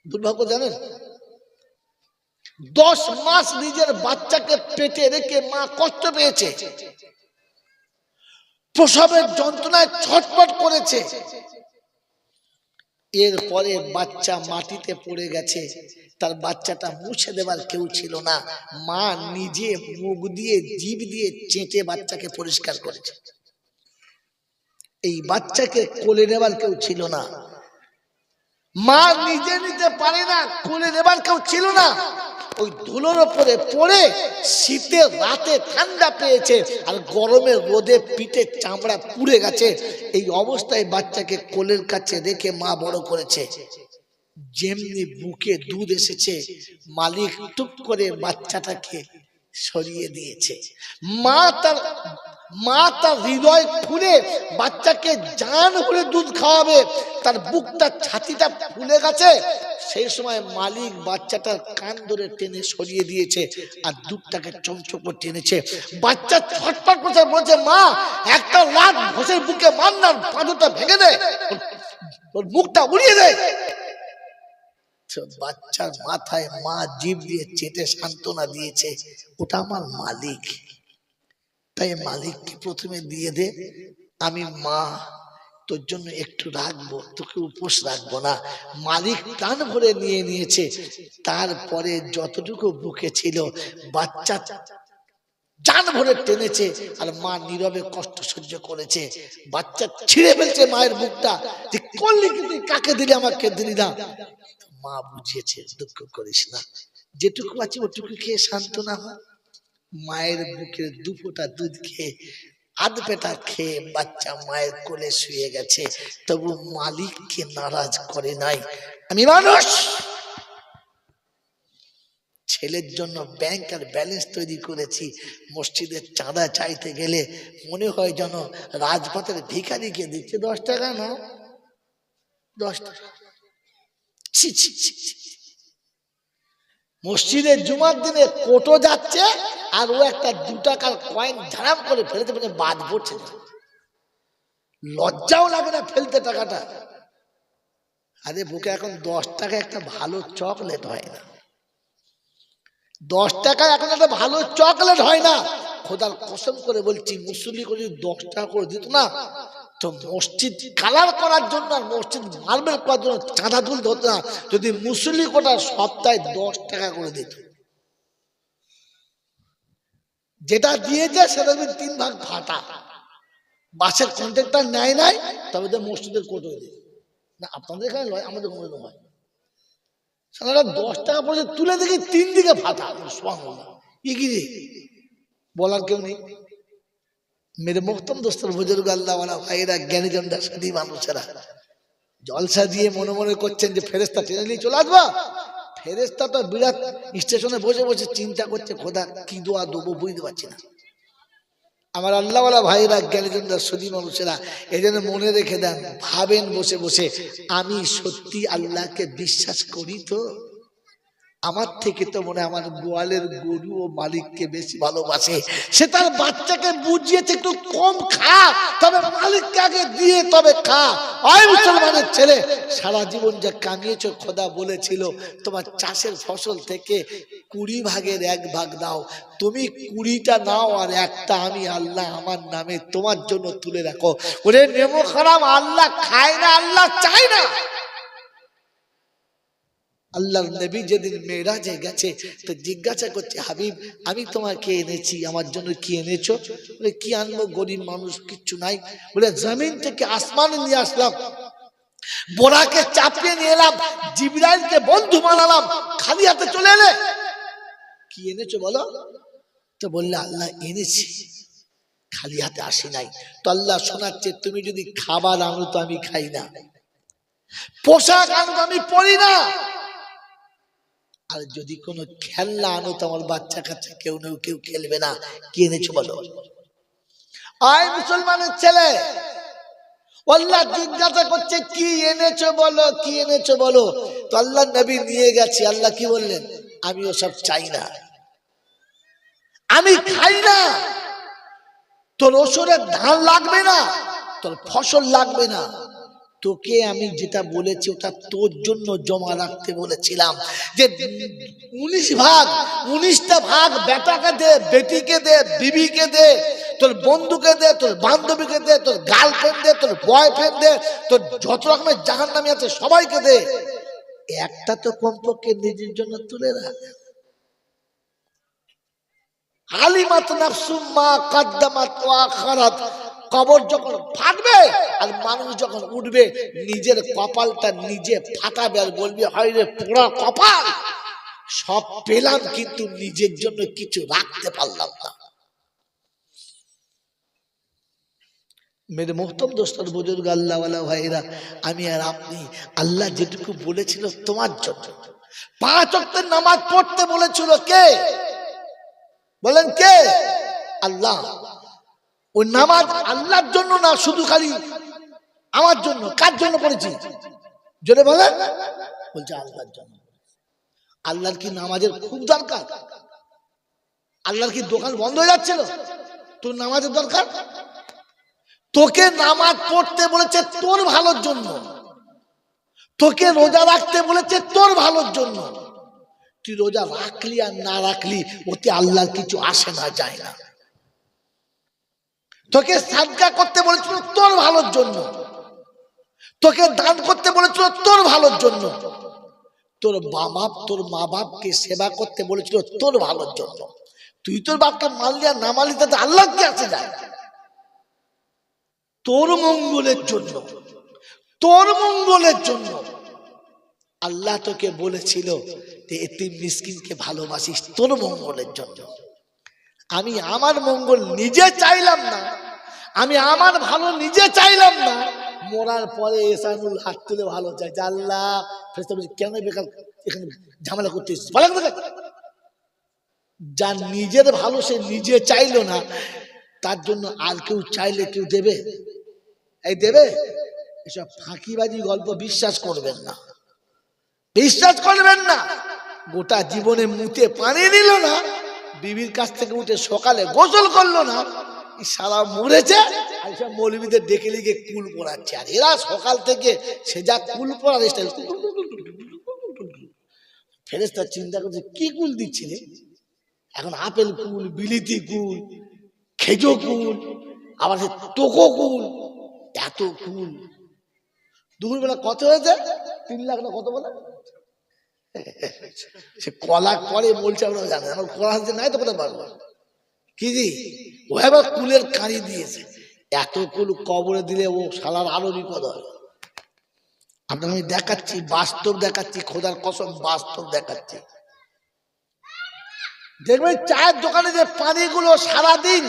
দুর্ভাগ্য জানেন, 10 মাস নিজের বাচ্চাকে পেটে রেখে মা কষ্ট পেয়েছে, প্রসবের যন্ত্রণায় ছটফট করেছে, এরপরে বাচ্চা মাটিতে পড়ে গেছে, তার বাচ্চাটা মুছে দেবার কেউ ছিল না, মা নিজে মুখ দিয়ে জিভ দিয়ে চেটে বাচ্চাকে পরিষ্কার করেছে। এই বাচ্চাকে কোলে নেবার কেউ ছিল না, মা নিজে নিতে পারে না, কোলে নেবার কেউ ছিল না, ওই ধুলোর উপরে পড়ে শীতের রাতে ঠান্ডা পেয়েছে আর গরমের রোদে পিঠে চামড়া পুড়ে গেছে, এই অবস্থায় বাচ্চাকে কোলের কাছে রেখে মা বড় করেছে। যেমনি বুকে দুধ এসেছে, মালিক টুক করে বাচ্চাটাকে সরিয়ে দিয়েছে। মা তার হৃদয় খুলে বাচ্চাকে জান ভরে দুধ খাওয়াবে, তার বুকটা ছাতিটা ফুলে গেছে, সেই সময় মালিক বাচ্চাটার কান ধরে টেনে সরিয়ে দিয়েছে আর দুধটাকে চমচম করে টেনেছে। বাচ্চা ছটফট করছে, বলছে মা একটা লাত ঘষের বুকে মার না, পাঁজরটা ভেঙে দে, ওর মুখটা উড়িয়ে দে। বাচ্চার মাথায় মা জিভ দিয়ে চেটে সান্ত্বনা দিয়েছে, ওটা আমার মালিক, তাই মালিককে প্রথমে দিয়ে দে, আমি মা তোর জন্য একটু রাখবো, তোকে উপোস রাখবো না। মালিক প্রাণ ভরে নিয়ে নিয়েছে, তারপরে যতটুকু বুকে ছিল বাচ্চা জান ভরে টেনেছে আর মা নীরবে কষ্ট সহ্য করেছে। বাচ্চা ছিঁড়ে ফেলছে মায়ের বুকটা, যে করলি কি তুই, কাকে দিলি, আমাকে দিলি না। মা বুঝিয়েছে দুঃখ করিস না, যেটুকু আছে ওটুকু খেয়ে সান্ত্বনা হয়। মায়ের বুকের 2 ফোঁটা দুধ খেয়ে আধ পেটা খেয়ে বাচ্চা মায়ের কোলে শুয়ে গেছে, তবু মালিককে নারাজ করে নাই। আমি মানুষ, ছেলের জন্য ব্যাংক আর ব্যালেন্স তৈরি করেছি, মসজিদের চাঁদা চাইতে গেলে মনে হয় যেন রাজপথের ভিখারিকে দিচ্ছে 10 টাকা, না 10 টাকা। মসজিদের জুমার দিনে কোটো যাচ্ছে আর ও একটা 2 টাকার কয়েন ঝাড়াম করে ফেলতে ফেলে বাদ পড়ছে, লজ্জাও লাগে না ফেলতে টাকাটা। আরে বুকে এখন 10 টাকা একটা ভালো চকলেট হয় না, 10 টাকা এখন একটা ভালো চকলেট হয় না। খোদার কসম করে বলছি, মুসল্লি করে 10 টাকা করে দিত না তো মসজিদ কালার করার জন্য আর মসজিদ মার্বেল করার জন্য চাঁদা তুলতে হতো না, যদি মুসল্লি কোটা সপ্তাহে 10 টাকা করে দিত। যেটা দিয়েছে সেটা 3 ভাগ ফাটা, বাসের কন্ট্রাক্টর নেয় নাই, তবে তো মসজিদের কোটো দেয় না। আপনাদের এখানে নয়, আমাদের ওখানে হয়। 10 টাকা পড়ে তুলে দেখি 3 দিকে ফাটা, বলার কেউ নেই। মেরে মোহতম দোস্তর বুজুর্গ আল্লাহওয়ালা ভাইয়েরা, জ্ঞানীজনরা, সাধী মানুষেরা, জলসা দিয়ে মনে মনে করছেন যে ফেরেশতা টেনে নিয়ে চলে আসবা। ফেরেশতা তো বিরাট স্টেশনে বসে বসে চিন্তা করছে, খোদা কি দোয়া দেবো বুঝতে পারছি না। আমার আল্লাহওয়ালা ভাইয়েরা, জ্ঞানীজনরা, সাধী মানুষেরা, এজন্য মনে রেখে দেন, ভাবেন বসে বসে, আমি সত্যি আল্লাহকে বিশ্বাস করি তো? আমার থেকে তো মনে আমার গোয়ালের গরু ও মালিককে বেশি ভালোবাসে। সে তার বাচ্চাকে বুঝিয়েছে একটু কম খা, তবে মালিককে আগে দিয়ে তবে খা। ওই মুসলমানের ছেলে, সারা জীবন যা কামিয়েছো, খোদা বলেছিল তোমার চাষের ফসল থেকে 20 ভাগের 1 ভাগ দাও, তুমি 20টা নাও আর একটা আমি আল্লাহ আমার নামে তোমার জন্য তুলে রাখো। ওরে নেমো খারাপ, আল্লাহ খায় না, আল্লাহ চায় না। আল্লাহর নবী যেদিন মেরাজে গেছে তো জিজ্ঞাসা করছে, হাবিব আমি তোমাকে এনেছি, আমার জন্য কি এনেছো? বলে কি আনবো, গরিব মানুষ, কিচ্ছু নাই। বলে জমিন থেকে আসমানে নিয়ে আসলাম, বোরাকে চাপিয়ে নিয়ে এলাম, জিবরাইলকে বন্ধু বানালাম, খালি হাতে চলে এলে। কি এনেছো বলো? তো বললে আল্লাহ এনেছি, খালি হাতে আসি নাই। তো আল্লাহ শোনাচ্ছে, তুমি যদি খাবার আনো তো আমি খাই না, পোশাক আনো তো আমি পরি না, আর যদি কোনো খেলনা আনো তো আমার বাচ্চা কাচ্চা কেউ খেলবে না। কি এনেছো বলো? আয় মুসলমানের ছেলে, আল্লাহ জিজ্ঞাসা করছে কি এনেছো বলো, কি এনেছো বলো। তো আল্লাহ নবী নিয়ে গেছে। আল্লাহ কি বললেন? আমি ওসব চাই না, আমি খাই না, তোর ওসরের ধান লাগবে না, তোর ফসল লাগবে না, তোকে আমি যেটা বলেছি ওটা তোর জন্য জমা রাখতে বলেছিলাম। যে 19টা ভাগ বেটাকে দে, বেটিকে দে, বিবিকে দে, তোর বন্ধুকে দে, তোর বান্ধবীকে দে, তোর গার্লফ্রেন্ড দে, তোর বয়ফ্রেন্ড দে, তোর যত রকমের জাহান্নামী আছে সবাইকে দে, একটা তো কমপক্ষে নিজের জন্য তুলে রাখ। আলিমাত নাফসুম মা কাদ্দামাত ওয়া আখারাত। কবর যখন ফাটবে আর মানুষ যখন উঠবে, নিজের কপালটা নিজে ফাটাবে আর বলবে, হায় রে পোড়া কপাল, সব পেলাম কিন্তু নিজের জন্য কিছু রাখতে পারলাম না। মেরে মোহতম দোস্তর বুজুর্গ আল্লাহওয়ালা ভাইরা, আমি আর আপনি, আল্লাহ যেটুকু বলেছিল তোমার জন্য, 5 ওয়াক্তের নামাজ পড়তে বলেছিল কে? বলেন কে? আল্লাহ। ওই নামাজ আল্লাহর জন্য না, শুধু খালি আমার জন্য। কার জন্য পড়েছি জোরে বলেন? বলছে আল্লাহর জন্য। আল্লাহর কি নামাজের খুব দরকার? আল্লাহর কি দোকান বন্ধ হয়ে যাচ্ছিল? তোর নামাজের দরকার? তোকে নামাজ পড়তে বলেছে তোর ভালোর জন্য, তোকে রোজা রাখতে বলেছে তোর ভালোর জন্য। তুই রোজা রাখলি আর না রাখলি ওতে আল্লাহর কিছু আসে না, যায় না। তোকে সাদকা করতে বলেছিল তোর ভালোর জন্য, তোকে দান করতে বলেছিল তোর ভালোর জন্য, তোর মা বাপকে সেবা করতে বলেছিল তোর ভালোর জন্য। তুই তোর বাপকে মানলি আর না মানলি তাতে আল্লাহ কি আছে যায়? তোর মঙ্গলের জন্য, তোর মঙ্গলের জন্য আল্লাহ তোকে বলেছিল যে এতিম মিসকিনকে ভালোবাসিস, তোর মঙ্গলের জন্য। আমি আমার মঙ্গল নিজে চাইলাম না, আমি আমার ভালো নিজে চাইলাম না, মরার পরে এসানুল হাত তুলে ভালো চাই। আল্লাহ ফেরেশতা বলছে, কেন বেকার এখানে ঝামেলা করতেছিস? যার নিজের ভালো সে নিজে চাইলো না, তার জন্য আর কেউ চাইলে কেউ দেবে? এই দেবে? এসব ফাঁকিবাজি গল্প বিশ্বাস করবেন না, বিশ্বাস করবেন না। গোটা জীবনে মুতে পানি নিল না, বিবির কাছ থেকে উঠে সকালে গোসল করলো না, সারা মরেছে। আর সব মৌলবীদের ডেকে লিখে কুল পড়াচ্ছে, আর এরা সকাল থেকে সে যা কুল পড়ার স্টাইল। ফেরেশতা চিন্তা করছে কি কুল দিচ্ছে রে, এখন আপেল কুল, বিলিতি কুল, খেজো কুল, আবার সে টোকো কুল, এত কুল। দুপুরবেলা কত হয়েছে? 3 লাখ না কত বলে? সে কলা করে বলছে, আমরা জানি আমার কলা হাতে নাই তো কোথায় পারবো কি জি। ও এবার কুলের কাঁড়ি দিয়েছে, এত কুল কবরে দিলে ও শালার আরো বিপদ হয়। আপনাকে আমি দেখাচ্ছি, বাস্তব দেখাচ্ছি, খোদার কসম বাস্তব দেখাচ্ছি। দেখবেন চায়ের দোকানে যে পানিগুলো সারাদিন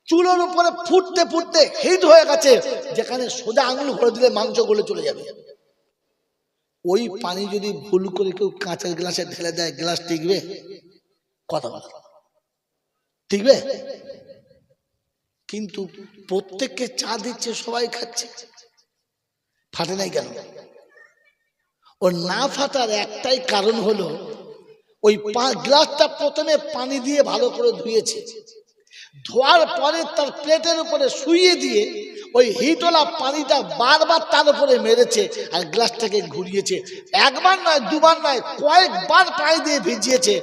চুলোর উপরে ফুটতে ফুটতে হিট হয়ে গেছে, যেখানে সোজা আঙুল ভরে দিলে মাংস গলে চলে যাবে, ওই পানি যদি ভুল করে কেউ কাঁচের গ্লাসে ঢেলে দেয়, গ্লাস টিকবে? কথা বলা টিকবে? কিন্তু প্রত্যেককে চা দিচ্ছে, সবাই খাচ্ছে, ফাটে নাই কেন? ওর না ফাটার একটাই কারণ হলো ওই গ্লাসটা প্রথমে পানি দিয়ে ভালো করে ধুয়েছে, ধোয়ার পরে তার প্লেটের উপরে শুইয়ে দিয়ে ওই হিটওয়ালা পানিটা বারবার তার উপরে মেরেছে আর গ্লাসটাকে ঘুরিয়েছে। একবার নয়, দুবার নয়, কয়েকবার পানি দিয়ে ভিজিয়েছে।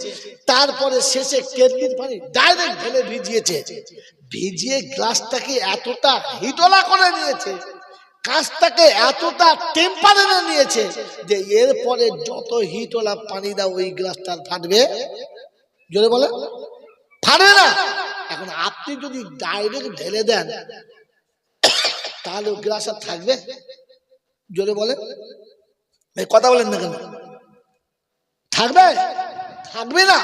তারপরে শেষে কেটলির পানি ডাইরেক্ট ঢেলে ভিজিয়েছে। ভিজিয়ে গ্লাসটাকে এতটা হিটওয়ালা করে নিয়েছে, কাঁচটাকে এতটা টেম্পারেচারে নিয়েছে যে এরপরে যত হিটওয়ালা পানি দাও ওই গ্লাসটা ফাটবে? জোরে বলে ফাটবে না। এখন আপনি যদি ডাইরেক্ট ঢেলে দেন তাহলে গ্লাস আর থাকবে? জোরে বলে, কথা বলেন না কেন? থাকবে? থাকবে না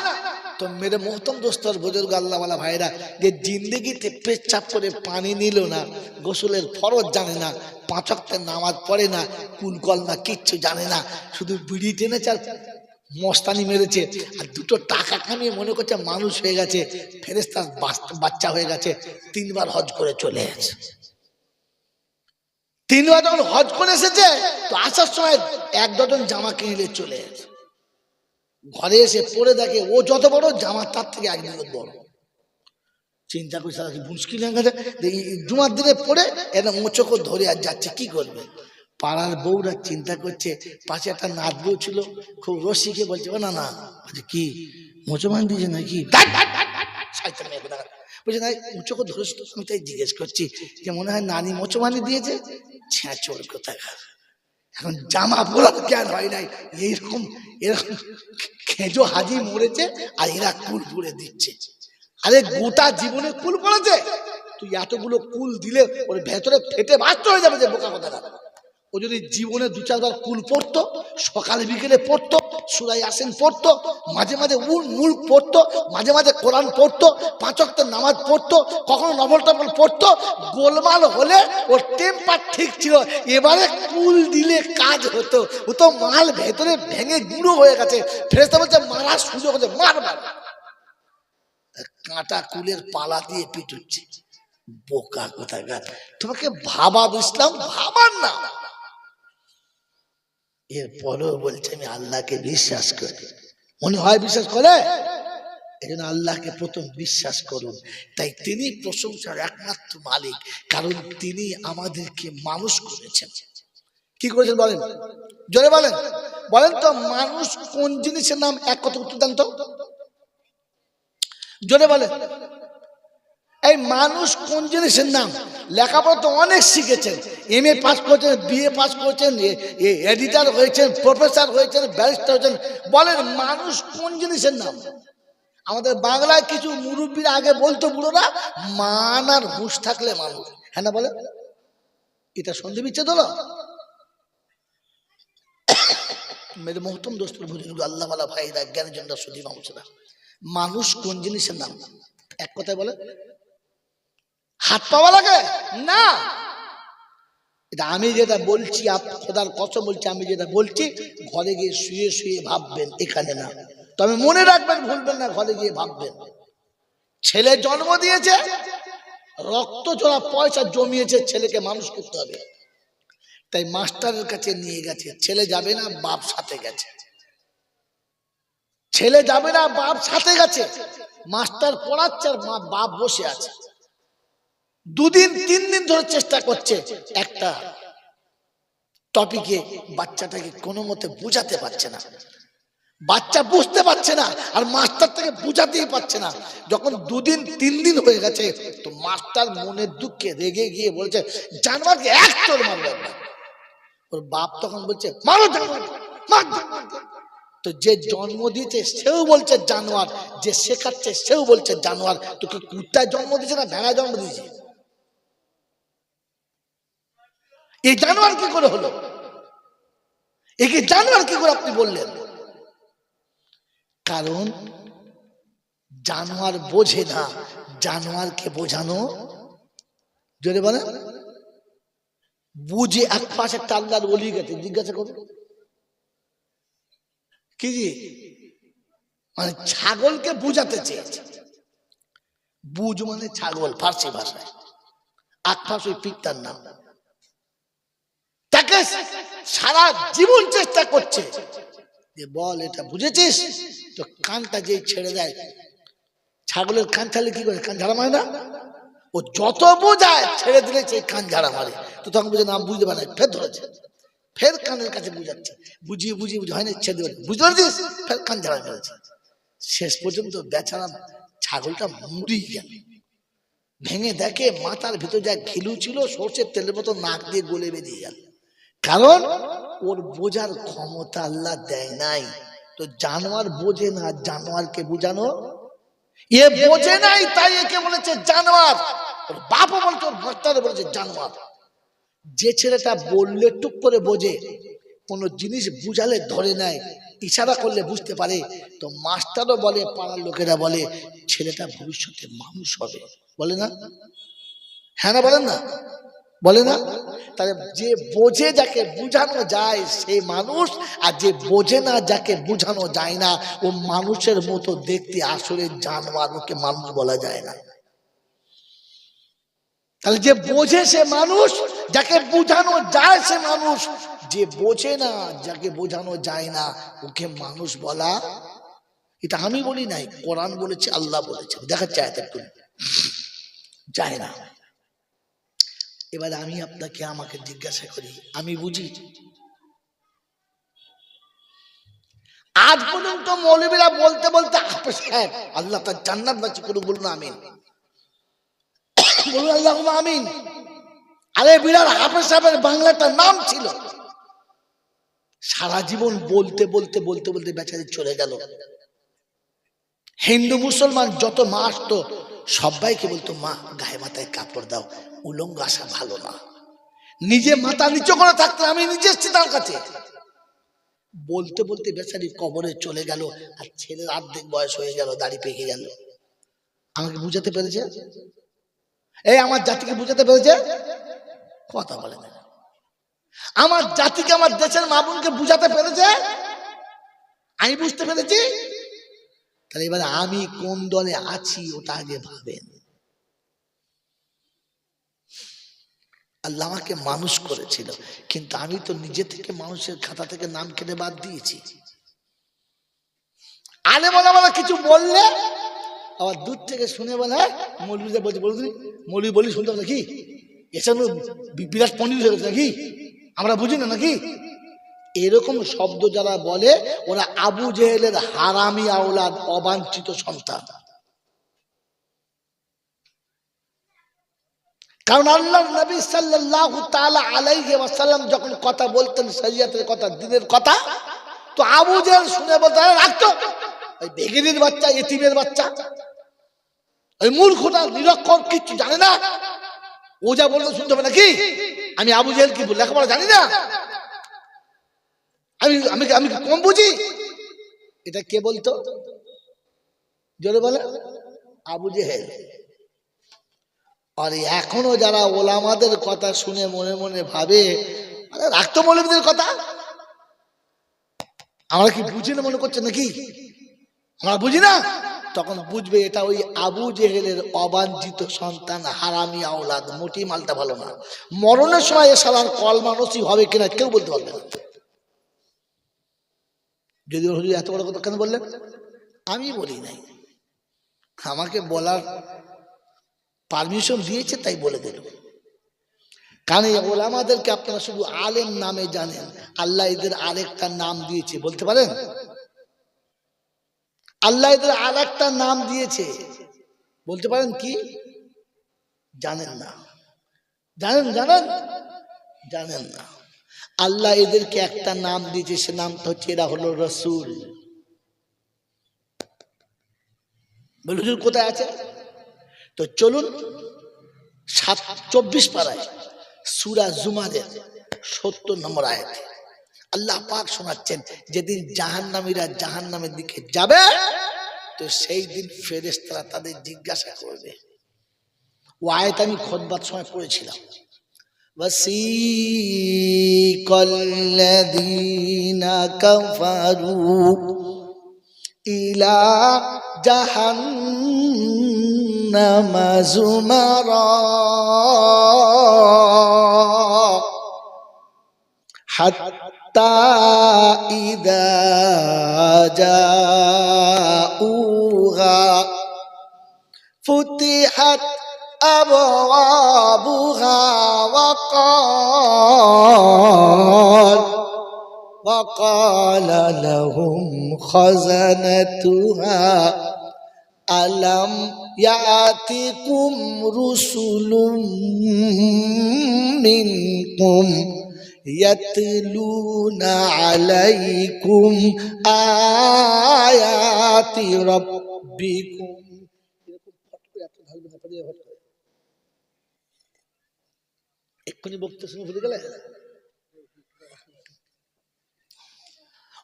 তো মেরে মোহতম দোস্তর বুজুর্গ আল্লাহওয়ালা ভাইরা, যে জিন্দগিতে পেচ্ছাপ করে পানি নিল না, গোসলের ফরজ জানে না, 5 ওয়াক্তের নামাজ পড়ে না, কুলকল না, কিচ্ছু জানে না, শুধু বিড়ি টেনেছে আর মস্তানি মেরেছে, আর 2টো টাকা কামিয়ে মনে করছে মানুষ হয়ে গেছে, ফেরেশতার বাচ্চা হয়ে গেছে, 3বার হজ করে চলে এসেছে। 3বার যখন হজ করে এসেছে তো আসার সময় 1 ডজন জামা কিনে চলে এসেছে। ঘরে এসে পরে দেখে ও যত বড় জামা তার থেকে 1 দিন বড়। চিন্তা করে সারা মুশকিল হয়ে গেছে, জুমার দিনে পরে এটা মোচকো ধরে আর যাচ্ছে, কি করবে? পাড়ার বউরা চিন্তা করছে, পাশে একটা নাত বউ ছিল, খুব রসিকে বলছে, ও না না, কি মোচমান দিয়েছে নাকি? বলছে না, মোচকো ধরেছ তো, আমি তাই জিজ্ঞেস করছি যে মনে হয় নানি মোচমানি দিয়েছে। ছেঁচোর কোথাকার, এখন জামা পরার জ্ঞান হয় নাই, এইরকম এরকম খেজো হাজি মরেছে আর এরা কুল পরে দিচ্ছে। আরে গোটা জীবনে কুল পড়েছে, তুই এতগুলো কুল দিলে ওর ভেতরে ফেটে বাস্ত হয়ে যাবে যে বোকা কথা। ও যদি জীবনে 2-4 বার কুল পড়তো, সকালে বিকেলে পড়তো, সূরা ইয়াসিন পড়তো, মাঝে মাঝে মুল্ক পড়তো, মাঝে মাঝে কোরআন পড়তো, 5 ওয়াক্তের নামাজ পড়তো, কখনো নফল টফল পড়তো, গোলমাল হলে ওর টেম্পার ঠিক ছিল। এবারে কুল দিলে কাজ হতো, ও তো মাল ভেতরে ভেঙে গুঁড়ো হয়ে গেছে। ফেরেশতা বলছে মারার সুযোগ হচ্ছে, মার মার। কাঁটা কুলের পালা দিয়ে পিটুচ্ছে, বোকা কোথাকার। তোমাকে ভাবা ইসলাম ভাবার না। এরপরেও বলছে আমি আল্লাহকে বিশ্বাস করি। মনে হয় বিশ্বাস করে? এই জন্য আল্লাহকে প্রথম বিশ্বাস করুন। তাই তিনি প্রশংসার একমাত্র মালিক, কারণ তিনি আমাদেরকে মানুষ করেছেন। কি করেছেন বলেন? জোরে বলেন, বলেন তো মানুষ কোন জিনিসের নাম? এক কথা উত্তর দেন তো, জোরে বলেন। এই মানুষ কোন জিনিসের নাম? লেখাপড়া তো অনেক শিখেছেন, MA পাস করেছেন, BA পাস করেছেন, এডিটর হয়েছেন, প্রফেসর হয়েছেন, ব্যারিস্টার হয়েছেন, বলেন মানুষ কোন জিনিসের নাম? আমাদের বাংলায় কিছু মুরব্বীরা আগে বলতো, বুড়োরা, মান আর হুঁশ থাকলে মানুষ। হ্যাঁ না বলে? এটা সন্ধি বিচ্ছেদ হলো। মেরে মোহতম দোস্তর বুজুর্গ আল্লাহওয়ালা ভাইরা, জ্ঞানীজনরা, সুধী মানুষরা, মানুষ কোন জিনিসের নাম? এক কথায় বলে, হাত পাওয়া লাগে না। এটা আমি যেটা বলছি, খোদার কসম বলছি, আমি যেটা বলছি ঘরে গিয়ে শুয়ে শুয়ে ভাববেন, এখানে না। তবে মনে রাখবেন, ভুলবেন না, ঘরে গিয়ে ভাববেন। ছেলে জন্ম দিয়েছে, রক্ত জোড়া পয়সা জমিয়েছে, ছেলেকে মানুষ করতে হবে, তাই মাস্টারের কাছে নিয়ে গেছে। ছেলে যাবে না, বাপ সাথে গেছে। ছেলে যাবে না, বাপ সাথে গেছে। মাস্টার পড়াচ্ছে আর বাপ বসে আছে। 2 দিন 3 দিন ধরে চেষ্টা করছে একটা টপিকে, বাচ্চাটাকে কোনো মতে বুঝাতে পারছে না। বাচ্চা বুঝতে পারছে না, আর মাস্টার থেকে বুঝাতেই পারছে না। যখন 2 দিন 3 দিন হয়ে গেছে তো মাস্টার মনের দুঃখে রেগে গিয়ে বলছে, জানোয়ারকে এক চড় মারবে। ওর বাপ তখন বলছে, মারো জানোয়ার, মার। তো যে জন্ম দিয়েছে সেও বলছে জানোয়ার, যে শেখাচ্ছে সেও বলছে জানোয়ার। তোকে কুত্তায় জন্ম দিয়েছে না ভেড়ায় জন্ম দিয়েছে? এই জানোয়ার কি করে হলো? একে জানোয়ার কি করে আপনি বললেন? কারণ জানোয়ার বোঝে না, জানোয়ারকে বোঝানো, জোরে বলে, বুঝে। এক পাশে একটা আল্লাহর ওলি গেছে, জিজ্ঞাসা করুন কি জি, মানে ছাগলকে বুঝাতে চেয়েছে। বুঝ মানে ছাগল ফার্সি ভাষায়, আকফাস ওই পিকটার নাম। তাকে সারা জীবন চেষ্টা করছে যে বল এটা বুঝেছিস? তো কানটা যেই ছেড়ে দেয়, ছাগলের কান ছাড়লে কি করে? কান ঝাড়া মারে না? ও যত বোঝায় ছেড়ে দিলে সেই কান ঝাড়া মারে। তো তখন বুঝে না, বুঝতে পারে, ফের ধরেছে, ফের কানের কাছে বুঝাচ্ছে, বুঝিয়ে বুঝিয়ে বুঝে হয় না, ছেড়ে দেবে, বুঝতে পারছিস, ফের কান ঝাড়া মেরেছে। শেষ পর্যন্ত বেচারা ছাগলটা মুড়িয়ে গেল। ভেঙে দেখে মাথার ভিতর যা ঘিলু ছিল সর্ষের তেলের মতো নাক দিয়ে গলে বেরিয়ে গেল। কারণ ওর বোঝার ক্ষমতা আল্লাহ দেয় নাই। তো জানোয়ার বোঝে না, জানোয়ারকে বুঝানো, এ বোঝে নাই, তাই একে বলেছে জানোয়ার। ওর বাপও বলছে, ওর মাস্টারও বলেছে জানোয়ার। যে ছেলেটা বললে টুক করে বোঝে, কোনো জিনিস বুঝালে ধরে নেয়, ইশারা করলে বুঝতে পারে, তো মাস্টারও বলে, পাড়ার লোকেরা বলে ছেলেটা ভবিষ্যতে মানুষ হবে। বলে না? হ্যাঁ না বলেন না? বলে না? তাহলে যে বোঝে, যাকে বুঝানো যায় সে মানুষ, আর যে বোঝে না, যাকে বুঝানো যায় না, ও মানুষের মতো দেখতে, আসলে জানোয়ার, ওকে মানুষ বলা যায় না। তাহলে যে বোঝে সে মানুষ, যাকে বুঝানো যায় সে মানুষ, যে বোঝে না, যাকে বোঝানো যায় না, ওকে মানুষ বলা, এটা আমি বলি নাই, কোরআন বলেছে, আল্লাহ বলেছে। দেখাচ্ছে আয়াত একটু, যায় না। এবার আমি আপনাকে, আমাকে জিজ্ঞাসা করি, আমি বুঝি? আজ পর্যন্ত মৌলবীরা বলতে বলতে হাফেজ সাহেব, আল্লাহ তার জান্নাত বাঁচিয়ে করুক, বলুন আমিন, বলুন আল্লাহুম্মা আমিন। আরে বিরাট হাফেজ সাহেবের বাংলাটা নাম ছিল, সারা জীবন বলতে বলতে বলতে বলতে বেচারি চলে গেল। হিন্দু মুসলমান যত মা আসতো সবাইকে বলতো, মা গায়ে মাথায় কাপড় দাও, উলঙ্গ আসা ভালো না। নিজে মাথা নিচু করে থাকতো, আমি নিজে এসেছি তার কাছে। বলতে বলতে বেচারি কবরে চলে গেল, আর ছেলের অর্ধেক বয়স হয়ে গেল, দাড়ি পেকে গেল। আমাকে বুঝাতে পেরেছে? এই আমার জাতিকে বুঝাতে পেরেছে? কথা বলে না। আমার জাতিকে, আমার দেশের মা বোনকে বুঝাতে পেরেছে? আমি বুঝতে পেরেছি। তাহলে এবার আমি কোন দলে আছি ওটা আগে ভাবেন। আল্লাহ আমাকে মানুষ করেছিল, কিন্তু আমি তো নিজে থেকে মানুষের খাতা থেকে নাম কেটে বাদ দিয়েছি। আলেম ওলামারা কিছু বললে আবার দূর থেকে শুনে বলে, মৌলবীদের বলছে, বলুন মৌলবী বলি শুনতে হবে নাকি, এসব বিরাট পণ্ডিত হয়ে গেছে নাকি, আমরা বুঝি না নাকি? এরকম শব্দ যারা বলে, ওরা আবু জেহেলের হারামি আওলাদ, অবাঞ্ছিত সন্তান। কারণ আল্লাহ নবী সাল্লাল্লাহু তাআলা আলাইহি ওয়াসাল্লাম যখন কথা বলতেন, শরীয়তের কথা, দ্বীনের কথা, তো আবু জেহেল শুনে বলতে, রাখতো ওই বেগিনের বাচ্চা, এতিমের বাচ্চা, ওই মূর্খটা, নিরক্ষর, কিচ্ছু জানে না, ও যা বলতে শুনতে হবে নাকি? আমি আবু জেহেল কি লেখাপড়া জানি না? আমি আমি আমি কম বুঝি? এটা কে বলতো? জোরে বলে, আবু জেহেল। আর এখনো যারা ওলামাদের কথা শুনে মনে মনে ভাবে, রাখতো মৌলবীদের কথা, আমরা কি বুঝি না মনে করছে নাকি? আমরা বুঝি না? তখন বুঝবে এটা ওই আবু জেহেলের অবাঞ্ছিত সন্তান, হারামি আওলাদ, মোটি মালটা ভালো না। মরণের সময় এ শালার কলমা নসিব হবে কিনা কেউ বলতে পারবে না। যদি হুজুর এত বড় কথা কেন বললেন? আমি বলি নাই, আমাকে বলার পারমিশন দিয়েছে তাই বলে দিল। কারণ এই ওলামাদেরকে আপনারা শুধু আলেম নামে জানেন, আল্লাহ এদের আরেকটা নাম দিয়েছে, বলতে পারেন? আল্লাহ এদের আরেকটা নাম দিয়েছে, বলতে পারেন কি? জানেন না? জানেন? জানেন? জানেন না? আল্লাহ এদেরকে একটা নাম দিয়েছে, সে নামটা হচ্ছে, এরা হলো রসুল। বলে হুজুর কোথায় আছে? তো চলুন 24 পারায় সূরা জুমারের 70 নম্বর আয়াতে আল্লাহ পাক শোনাচ্ছেন, যেদিন জাহান্নামীরা জাহান্নামের দিকে যাবে, তো সেই দিন ফেরেশতারা তাদের জিজ্ঞাসা করবে। ও আয়াত আমি খুতবার সময় পড়েছিলাম, ওয়াসিকাল্লাযীনা কাফারু ইলা জাহান্নামা যুমারা হাত্তা ইযা জাউহা ফুতিহাত আবওয়াবুহা وقال لهم خزنتها ألم يأتكم رسل منكم يتلون عليكم آيات ربكم। এক্ষুনি বক্তব্য শুনে ভুলে গেলে।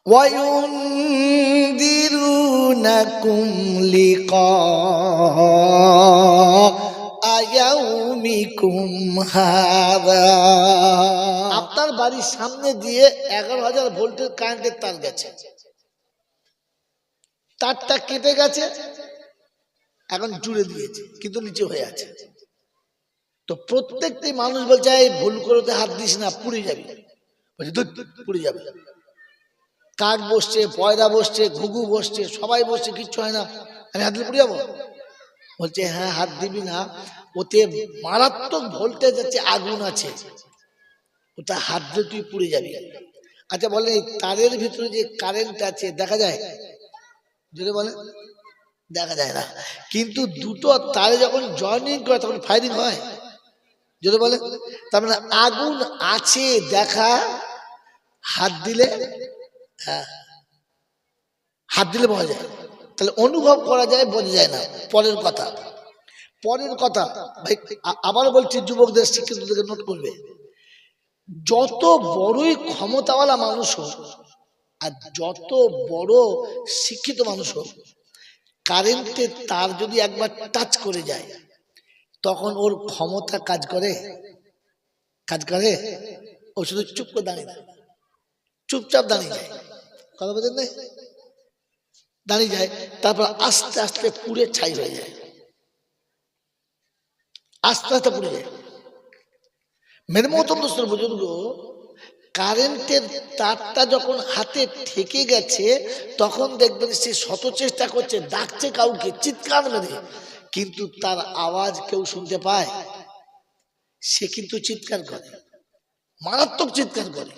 وَيُنذِرُونَكُمْ لِقَاءَ يَوْمِكُمْ هَذَا। আপনার বাড়ির সামনে দিয়ে 11,000 ভোল্টের কারেন্টের তার গেছে, তারটা কেটে গেছে, এখন জুড়ে দিয়েছে কিন্তু নিচে হয়ে আছে। তো প্রত্যেকটি মানুষ বলছে এই ভুল করতে হাত দিস না, পুড়ে যাবি। বলছে দুধ পুড়ে যাবে। কাক বসছে, পয়রা বসছে, ঘুঘু বসছে, সবাই বসছে, কিচ্ছু হয় না, আমি হাত দিলে পুড়ে যাবো? বলছে হ্যাঁ, হাত দিবি না, ওতে মারাত্মক ভোল্টেজ আছে, আগুন আছে, ওটা হাত দিয়ে তুই পুড়ে যাবি। আচ্ছা বলেন এই তারের ভিতরে যে কারেন্ট আছে দেখা যায়? যদি বলে দেখা যায় না, কিন্তু দুটো তারে যখন জয়েনিং করে তখন ফায়ারিং হয়। যদি বলে তার মানে আগুন আছে দেখা, হাত দিলে, হ্যাঁ হাত দিলে বোঝা যায়, তাহলে অনুভব করা যায়, বোঝা যায় না। পরের কথা ভাই আবার বলছি, যুবকদের শিক্ষিতদেরকে নোট করবে, যত বড়ই ক্ষমতাওয়ালা মানুষ হোক আর যত বড় শিক্ষিত মানুষ হোক, কারেন্টের তার যদি একবার টাচ করে যায় তখন ওর ক্ষমতা কাজ করে? ও শুধু চুপ করে দাঁড়িয়ে যায়, চুপচাপ দাঁড়িয়ে যায়, কথা বলেন না, দাঁড়িয়ে যায়, তারপর আস্তে আস্তে পুড়ে ছাই হয়ে যায়, আস্তে আস্তে পুড়ে যায়। মেরে মতন দোস্ত বুজুর্গ, কারেন্টের তারটা যখন হাতে ঠেকে গেছে তখন দেখবেন সে শত চেষ্টা করছে, ডাকছে কাউকে, চিৎকার মেরে, কিন্তু তার আওয়াজ কেউ শুনতে পায়? সে কিন্তু চিৎকার করে, মারাত্মক চিৎকার করে,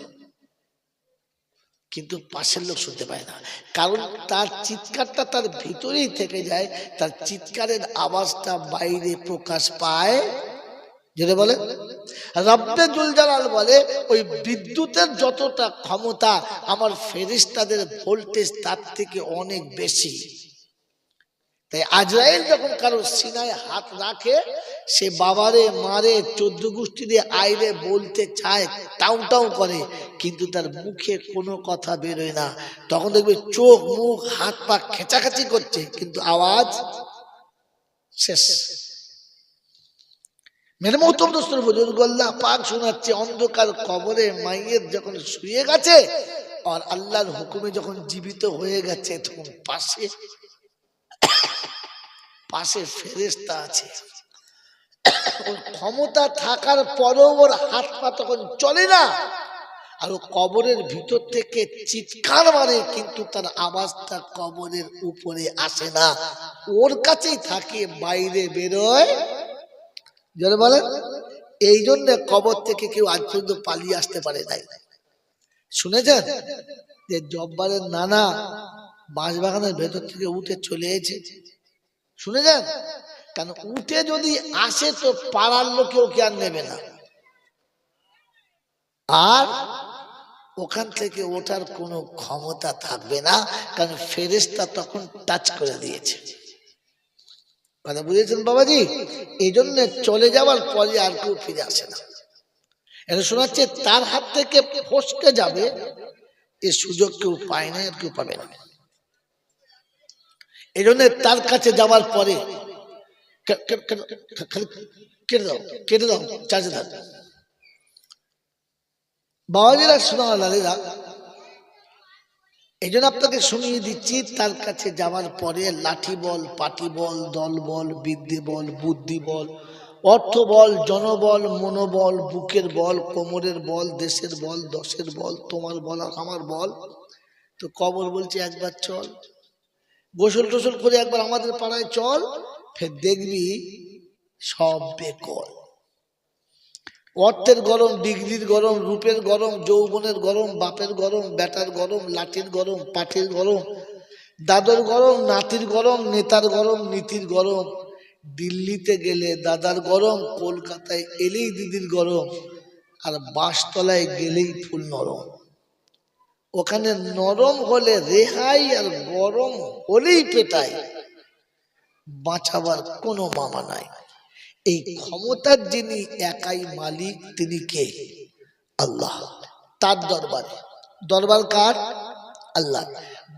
কিন্তু পাশের লোক শুনতে পায় না, কারণ তার চিৎকারটা তার ভিতরেই থেকে যায়, তার চিৎকারের আওয়াজটা বাইরে প্রকাশ পায়। যেটা বলে রব্বে জুল জালাল বলে ওই বিদ্যুতের যতটা ক্ষমতা আমার ফেরেশতাদের ভোল্টেজ তার থেকে অনেক বেশি। তাই আজরাইল যখন কারো সিনায় হাত রাখে, সে বাবারে মারে 14 গোষ্ঠী দিয়ে আইরে বলতে চায়, টাউ টাউ করে, কিন্তু তার মুখে কোনো কথা বেরোয় না। তখন দেখবে চোখ মুখ হাত পা খেঁচাখাচি করছে, কিন্তু আওয়াজ শেষ। মেরে মহতম দোস্তর বুজুর্গ, আল্লাহ পাক শোনাচ্ছে, অন্ধকার কবরে মাইয়ের যখন শুয়ে গেছে আর আল্লাহর হুকুমে যখন জীবিত হয়ে গেছে, তখন পাশে ফেরেশতা আছে। ওর ক্ষমতা থাকার পরেও ওর হাত পা তখন চলে না, আর ও কবরের ভিতর থেকে চিৎকার মারে, কিন্তু তার আওয়াজটা কবরের উপরে আসে না, ওর কাছেই থাকে, বাইরে বেরোয়। যারা বলেন এই জন্য কবর থেকে কেউ আজ পর্যন্ত পালিয়ে আসতে পারে নাই। শুনেছেন যে জব্বারের নানা বাঁশবাগানের ভেতর থেকে উঠে চলে এসেছে? শুনেছেন? কেন উঠে যদি আসে তো পাড়ার লোকে ওকে আর নেবে না, আর ওখান থেকে ওঠার কোনো ক্ষমতা থাকবে না, কারণ ফেরেশতা তখন টাচ করে দিয়েছে। কথা বুঝেছেন বাবাজি? এই জন্য চলে যাওয়ার পরে আর কেউ ফিরে আসে না। এটা শোনাচ্ছে তার হাত থেকে ফসকে যাবে, এই সুযোগ কেউ পায় না, আর কেউ পাবে না। এই জন্য তার কাছে যাওয়ার পরে কেটে দাও চার্জে থাক। বাবাজিরা শোনা লালিরা, এই জন্য আপনাকে শুনিয়ে দিচ্ছি, তার কাছে যাওয়ার পরে লাঠি বল, পাটি বল, দল বল, বিদ্যে বল, বুদ্ধি বল, অর্থ বল, জনবল, মনোবল, বুকের বল, কোমরের বল, দেশের বল, দশের বল, তোমার বল আর আমার বল, তো কবর বলছে একবার চল, গোসল টোসল করে একবার আমাদের পাড়ায় চল, ফের দেখবি সব বেকল। অর্থের গরম, ডিগ্রির গরম, রূপের গরম, যৌবনের গরম, বাপের গরম, বেটার গরম, লাঠির গরম, পাঠির গরম, দাদর গরম, নাতির গরম, নেতার গরম, নীতির গরম, দিল্লিতে গেলে দাদার গরম, কলকাতায় এলেই দিদির গরম, আর বাঁশতলায় গেলেই ফুল নরম। ওখানে নরম হলে রেহাই, আর গরম হলেই পেটাই, বাঁচাবার কোনো মামা নাই। এই ক্ষমতার যিনি একাই মালিক তিনি কে? আল্লাহ। তার দরবারে, দরবার কার? আল্লাহ।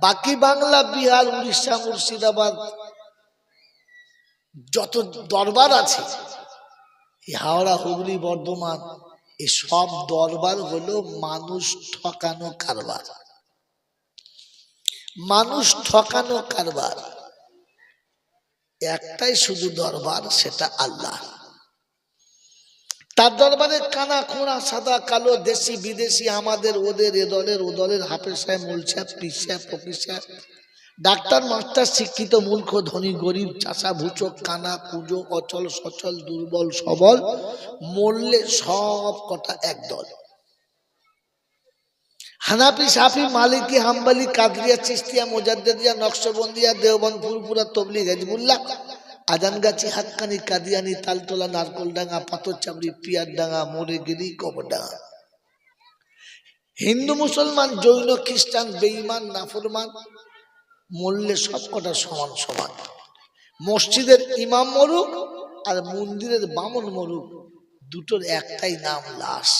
বাকি বাংলা, বিহার, উড়িষ্যা, মুর্শিদাবাদ যত দরবার আছে, হাওড়া, হুগলি, বর্ধমান, এই সব দরবার হলো মানুষ ঠকানো কারবার, মানুষ ঠকানো কারবার। একটাই শুধু দরবার, সেটা আল্লাহ। তার দরবারে কানা খোঁড়া, সাদা কালো, দেশি বিদেশি, আমাদের ওদের, এ দলের ও দলের, হাফেজ সাহেব, মূল সাহেব, পীর সাহেব, ফকির সাহেব, ডাক্তার, মাস্টার, শিক্ষিত, মূর্খ, ধনী, গরিব, চাষা, ভুচক, কানা, কুজো, অচল, সচল, দুর্বল, সবল, মরলে সব কটা এক দল। হানাফি, সাফি, মালিকি, হাম্বলি, কাদরিয়া, চিশতিয়া, মুজাদ্দিদিয়া, নকশবন্দিয়া, দেওবন্দ, ফুরফুরা, তবলিগ, হিজবুল্লাহ, আজানগাছি, হাক্কানি, কাদিয়ানি, তালতলা, নারকলডাঙ্গা, পাথরচাবড়ি, পিয়ারডাঙ্গা, মোরেগিরি, কবরডাঙ্গা। হিন্দু, মুসলমান, জৈন, খ্রিস্টান, বেঈমান, নাফরমান, মরলে সব কটা সমান সমান। মসজিদের ইমাম মরুক আর মন্দিরের বামন মরুক, দুটোর একটাই নাম, লাশ।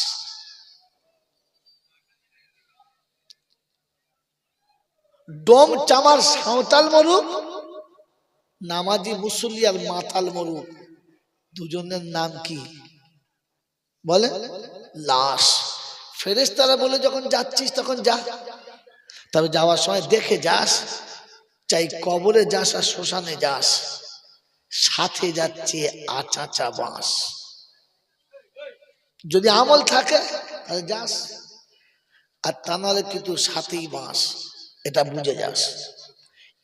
ডোম চামার সাঁওতাল মরুক, নামাজি মুসল্লি আর মাতাল মরুক, দুজনের নাম কি বলে? লাশ। ফেরেশতারা বলে যখন যাচ্ছিস তখন যা, তবে যাওয়ার সময় দেখে যাস, চাই কবরে যাস আর শ্মশানে যাস, সাথে যাচ্ছে আচাচা বাঁশ। যদি আমল থাকে তাহলে যাস, আর তা নাহলে কিন্তু সাথেই বাঁশ, এটা বুঝে যাস।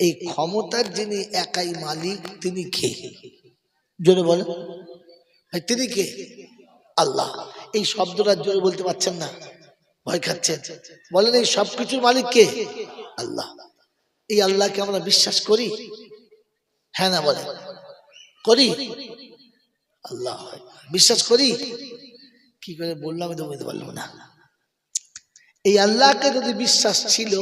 এই ক্ষমতার যিনি একাই মালিক তিনি কে? জোরে বলেন, তিনি কে? আল্লাহ। এই শব্দটা জোরে বলতে পারছেন না, ভয় খাচ্ছেন? বলেন, এই সবকিছুর মালিক কে? আল্লাহ। এই আল্লাহকে আমরা বিশ্বাস করি? হ্যাঁ না বলেন, করি? আল্লাহ বিশ্বাস করি। কি করে বললাম তো বুঝতে পারলাম না। এই আল্লাহকে যদি বিশ্বাস ছিল,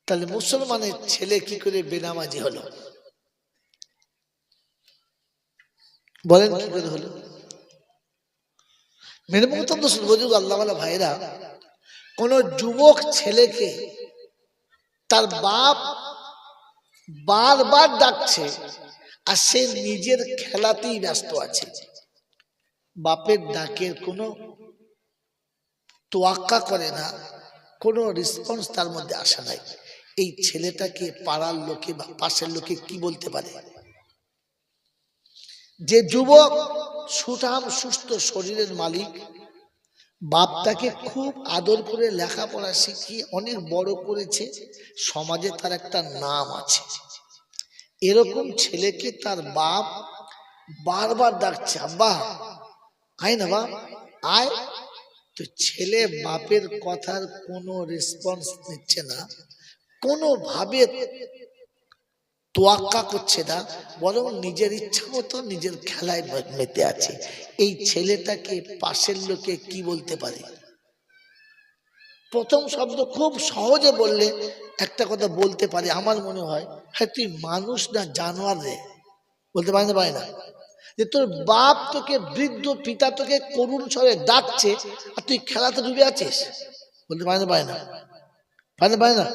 তাহলে মুসলমানের ছেলে কি করে বেনামাজি হলো? বলেন কি করে হলো? মেরে মতন তো বুঝুক আল্লাহওয়ালা ভাইরা, কোন যুবক ছেলেকে তার বাপ বারবার ডাকছে আর সে নিজের খেলাতেই ব্যস্ত আছে, বাপের ডাকের কোনো তোয়াক্কা করে না, কোনো রেসপন্স তার মধ্যে আসে নাই, এই ছেলেটাকে পাড়ার লোকে বা পাশের লোকে কি বলতে পারে? যে যুবক সুঠাম সুস্থ শরীরের মালিক, বাপ তাকে খুব আদর করে লেখাপড়া শিখিয়ে অনেক বড় করেছে, সমাজে তার একটা নাম আছে, এরকম ছেলেকে তার বাপ বারবার ডাকছে, আব্বা আয় না বাপ আয়, তো ছেলে বাপের কথার কোনো রেসপন্স নিচ্ছে না, কোনোভাবে তোয়াক্কা করছে না, বরং নিজের ইচ্ছা মতো নিজের খেলায় মেতে আছে। এই ছেলেটাকে পাশের লোকে কি বলতে পারে? প্রথম শব্দ খুব সহজে বললে একটা কথা বলতে পারে, আমার মনে হয়, হ্যাঁ তুই মানুষ না জানোয়ার রে, বলতে পারে না? পারে না? যে তোর বাপ তোকে, বৃদ্ধ পিতা তোকে করুণ স্বরে ডাকছে আর তুই খেলাতে ডুবে আছিস, বলতে পারে না? পারে না? পারে না? পারে না?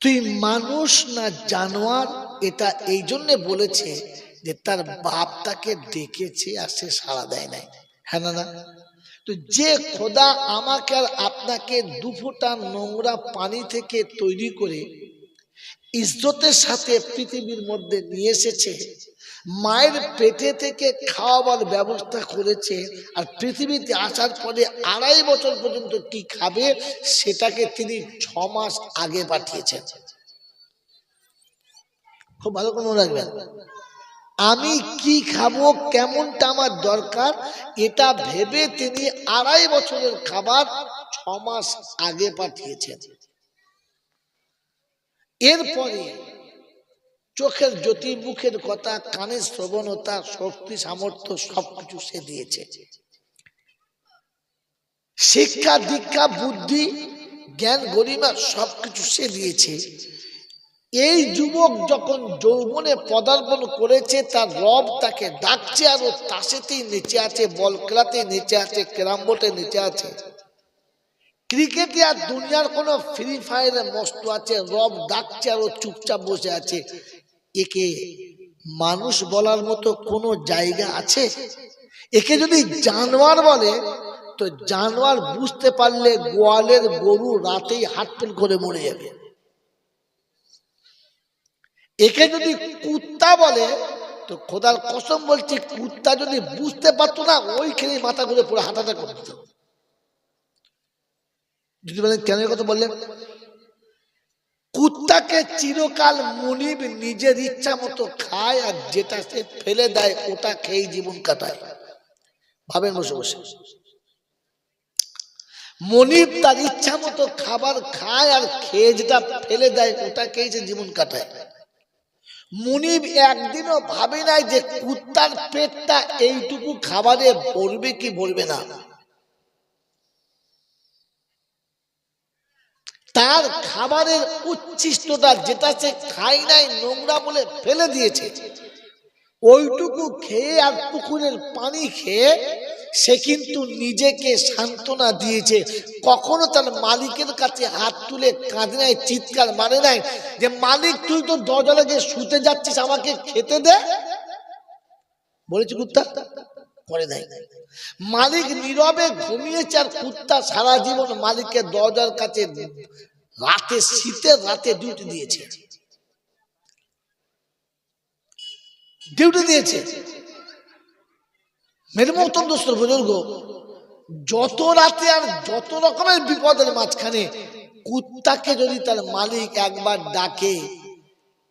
তুই মানুষ না জানোয়ার, এটা এই জন্যে বলেছে যে তার বাপ তাকে ডেকেছে আর সে সাড়া দেয় নাই। হ্যাঁ না? না? তো যে খোদা আমাকে আর আপনাকে দুফোঁটা নোংরা পানি থেকে তৈরি করে ইজ্জতের সাথে পৃথিবীর মধ্যে নিয়ে এসেছে, মায়ের পেটে থেকে খাওয়াবার ব্যবস্থা করেছে, আর পৃথিবীতে আসার পরে 2.5 বছর পর্যন্ত কি খাবে সেটাকে তিনি 6 মাস আগে পাঠিয়েছেন। খুব ভালো করে মনে রাখবেন, আমি কি খাবো, কেমনটা আমার দরকার, এটা ভেবে তিনি 2.5 বছরের খাবার 6 মাস আগে পাঠিয়েছেন। এরপরে চোখের জ্যোতি, মুখের কথা, কানের শ্রবণতা, শক্তি, সামর্থ্য সবকিছু সে দিয়েছে, শিক্ষা দীক্ষা বুদ্ধি জ্ঞান গরিমা সবকিছু সে দিয়েছে। এই যুবক যখন যৌবনে পদার্পণ করেছে, তার রব তাকে ডাকছে, আর ও তাসেতেই নেচে আছে, বল খেলাতে নেচে আছে, ক্যারাম বোর্ডে নেচে আছে, ক্রিকেটে আর দুনিয়ার কোন ফ্রি ফায়ারে মস্ত আছে, রব ডাকছে আর ও চুপচাপ বসে আছে। একে মানুষ বলার মতো কোনো জায়গা আছে? একে যদি জানোয়ার বলে তো জানোয়ার বুঝতে পারলে গোয়ালের গরু রাতেই হাটফেল করে মরে যাবে। একে যদি কুত্তা বলে তো খোদার কসম বলছি, কুত্তা যদি বুঝতে পারতো না ওইখানে মাথা ঘুরে পুরো হাঁটাটা করে দিত। যদি বলেন কেন কথা বললেন? কুত্তাকে চিরকাল মুনিব নিজের ইচ্ছা মতো খায়, আর যেটা সে ফেলে দেয় ওটা খেয়ে জীবন কাটায়। ভাবেন বসে বসে, মনিব তার ইচ্ছা মতো খাবার খায় আর খেয়ে যেটা ফেলে দেয় ওটা খেয়ে সে জীবন কাটায়। মুনিব একদিনও ভাবে নাই যে কুত্তার পেটটা এইটুকু খাবারে ভরবে কি ভরবে না। তার খাবারের উচ্ছিষ্টটা যেটা সে খায় নাই, নোংরা বলে ফেলে দিয়েছে, ওইটুকু খেয়ে আর পুকুরের পানি খেয়ে সে কিন্তু নিজেকে সান্ত্বনা দিয়েছে। কখনো তার মালিকের কাছে হাত তুলে কাঁদে নাই, চিৎকার মানে নাই যে মালিক তুই তো দরজা লাগে শুতে যাচ্ছিস, আমাকে খেতে দে, বলেছে কুত্তা? করে নাই। মালিক নীরবে ঘুমিয়েছে, আর কুত্তা সারা জীবন মালিকের দরজার কাছে রাতে, শীতের রাতে ডিউটি দিয়েছে, ডিউটি দিয়েছে। মেরে মতন দোস্ত বুজুর্গ, যত রাতে আর যত রকমের বিপদের মাঝখানে কুত্তাকে যদি তার মালিক একবার ডাকে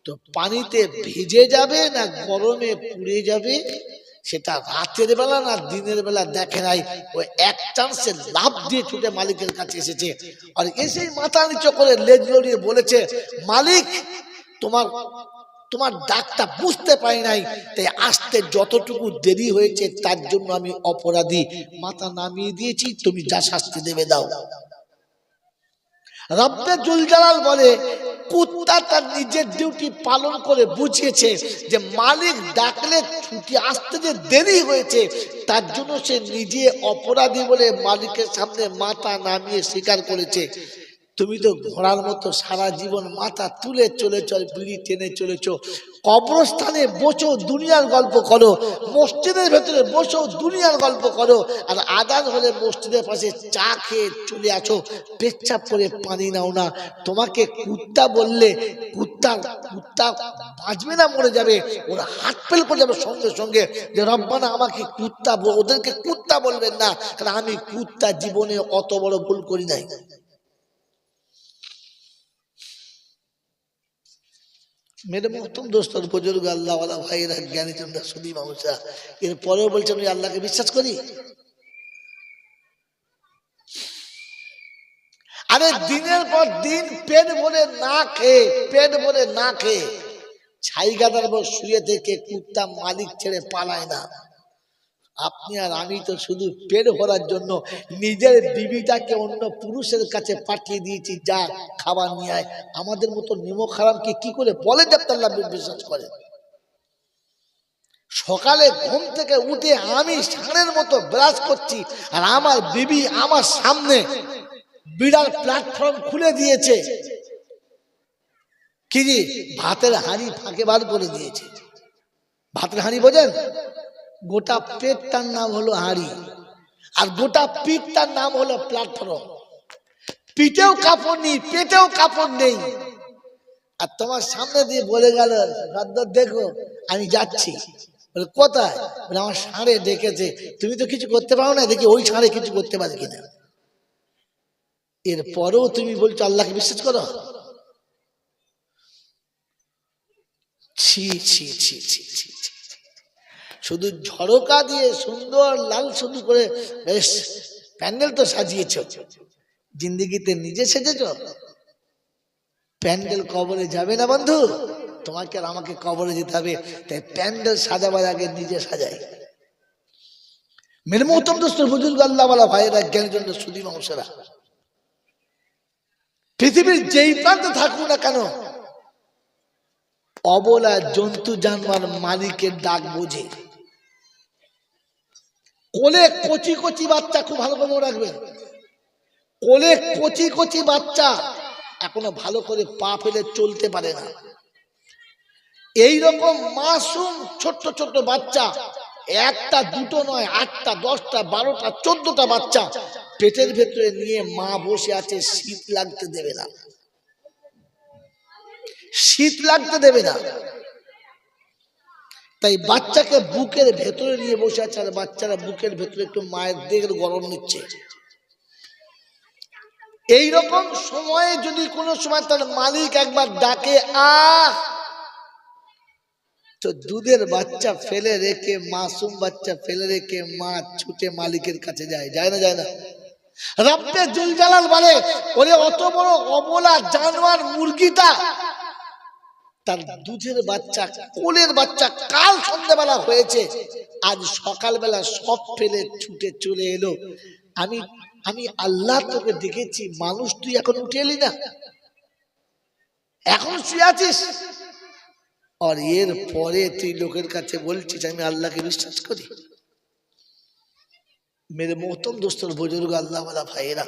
তো পানিতে ভিজে যাবে না গরমে পুড়ে যাবে, সেটা রাতের বেলা না দিনের বেলা দেখে নাই। ওই এক চান্সে লাফ দিয়ে ছুটে মালিকের কাছে এসেছে, আর এসেই মাথা নিচু করে লেজ লড়িয়ে বলেছে, মালিক তোমার তোমার ডাকটা বুঝতে পারি নাই, তাই আসতে যতটুকু দেরি হয়েছে তার জন্য আমি অপরাধী, মাথা নামিয়ে দিয়েছি, তুমি যা শাস্তি দেবে দাও। রব্বে জুল জালাল বলে, কুত্তা তার নিজের ডিউটি পালন করে বুঝিয়েছে যে মালিক ডাকলে ছুটি আসতে যে দেরি হয়েছে তার জন্য সে নিজে অপরাধী বলে মালিকের সামনে মাথা নামিয়ে স্বীকার করেছে। তুমি তো ঘোড়ার মতো সারা জীবন মাথা তুলে চলেছ, বিড়ি টেনে চলেছ, কবরস্থানে বসো দুনিয়ার গল্প করো, মসজিদের ভেতরে বসো দুনিয়ার গল্প করো, আর আজান হলে মসজিদের পাশে চা খেয়ে চলে আসো, পেচ্ছাপ করে পানি নাও না। তোমাকে কুত্তা বললে কুত্তা কুত্তা বাঁচবে না মরে যাবে, ওরা হাত ফেল করে যাবে সঙ্গে সঙ্গে যে রব্বানা আমাকে কুত্তা, ওদেরকে কুত্তা বলবেন না, কারণ আমি কুত্তা জীবনে অত বড় ভুল করি নাই। মেরে মহতম দোস্তর বুজুর্গ আল্লাহওয়ালা ভাইয়েরা, জ্ঞানী চন্দ্র সুদী মানুষরা, এরপরেও বলছেন আমি আল্লাহকে বিশ্বাস করি। আরে দিনের পর দিন পেট ভরে না খেয়ে, পেট ভরে না খেয়ে ছাই গাদার উপর শুয়ে থেকে কুত্তা মালিক ছেড়ে পালায় না। আপনি আর আমি তো শুধু পেট ভরার জন্য নিজের বিবিটাকে অন্য পুরুষের কাছে পাঠিয়ে দিয়েছি, যা খাবার নিয়ে আয়। আমাদের মতো নিমক হারামকে কি করে বলে যে আল্লাহ বিশ্বাস করে? সকালে ঘুম থেকে উঠে আমি ষাঁড়ের মতো ব্রাশ করছি, আর আমার বিবি আমার সামনে বিড়াল প্ল্যাটফর্ম খুলে দিয়েছে, কি জি ভাতের হাঁড়ি ফাঁকে বার করে দিয়েছে। ভাতের হাঁড়ি বোঝেন? গোটা পেটটার নাম হলো হাঁড়ি, আর গোটা পিঠটার নাম হলো প্ল্যাটফর্ম। পিঠেও কাপড় নেই, পেটেও কাপড় নেই, আর তোমার সামনে দিয়ে বলে গেল দেখো আমি যাচ্ছি। বলে কোথায়? বলে আমার ষাঁড়ে ডেকেছে। তুমি তো কিছু করতে পারো না, দেখি ওই ষাঁড়ে কিছু করতে পারে কিনা। এরপরেও তুমি বলছো আল্লাহকে বিশ্বাস করো? ছি ছি ছি ছি ছি, শুধু ঝড়কা দিয়ে সুন্দর লাল শুধু করে বেশ প্যান্ডেল তো সাজিয়েছ, জিন্দিগিতে নিজে সেজেছ। প্যান্ডেল কবরে যাবে না বন্ধু, তোমাকে আর আমাকে কবরে যেতে হবে, তাই প্যান্ডেল সাজাবার আগে নিজে সাজাই। মেরে মহতম দোস্ত বুজুর্গ আল্লাহওয়ালা ভাইয়েরা, জ্ঞানের জন্য সুদী মানুষেরা, পৃথিবীর যেই প্রান্তে থাকুক না কেন অবলা জন্তু জানোয়ার মালিকের ডাক বোঝে। কোলে কচি কচি বাচ্চা, খুব ভালো করে মনে রাখবেন, কোলে কচি কচি বাচ্চা এখনো ভালো করে পা ফেলে চলতে পারে না। এইরকম মাসুম ছোট্ট ছোট্ট বাচ্চা, একটা দুটো নয়, 8টা 10টা 12টা 14টা বাচ্চা পেটের ভেতরে নিয়ে মা বসে আছে, শীত লাগতে দেবে না, শীত লাগতে দেবে না। তাই বাচ্চাকে বুকের ভেতরে নিয়ে বসে আছে, আর বাচ্চারা বুকের ভেতরে একটু মায়ের দেহের গরম নিচ্ছে। এইরকম সময়ে যদি কোনো সময় তার মালিক একবার ডাকে আহ, তো দুধের বাচ্চা ফেলে রেখে, মাসুম বাচ্চা ফেলে রেখে মা ছুটে মালিকের কাছে যায়, যায় না যায় না? রব্বে জুল জালাল বলে, ওরে অত বড় অবলা জানোয়ার মুরগিটা তার দুধের বাচ্চা, কোলের বাচ্চা কাল সন্ধ্যাবেলা হয়েছে, আজ সকালবেলা সব ফেলে ছুটে চলে এলো। আমি আমি আল্লাহ তোকে দেখেছি, মানুষ তুই এখন উঠে এলি না, এখন শুয়ে আছিস, আর এর পরে তুই লোকের কাছে বলছিস আমি আল্লাহকে বিশ্বাস করি। মেরে মোহতম দোস্তর বুজুর্গ আল্লাহওয়ালা ভাইয়েরা,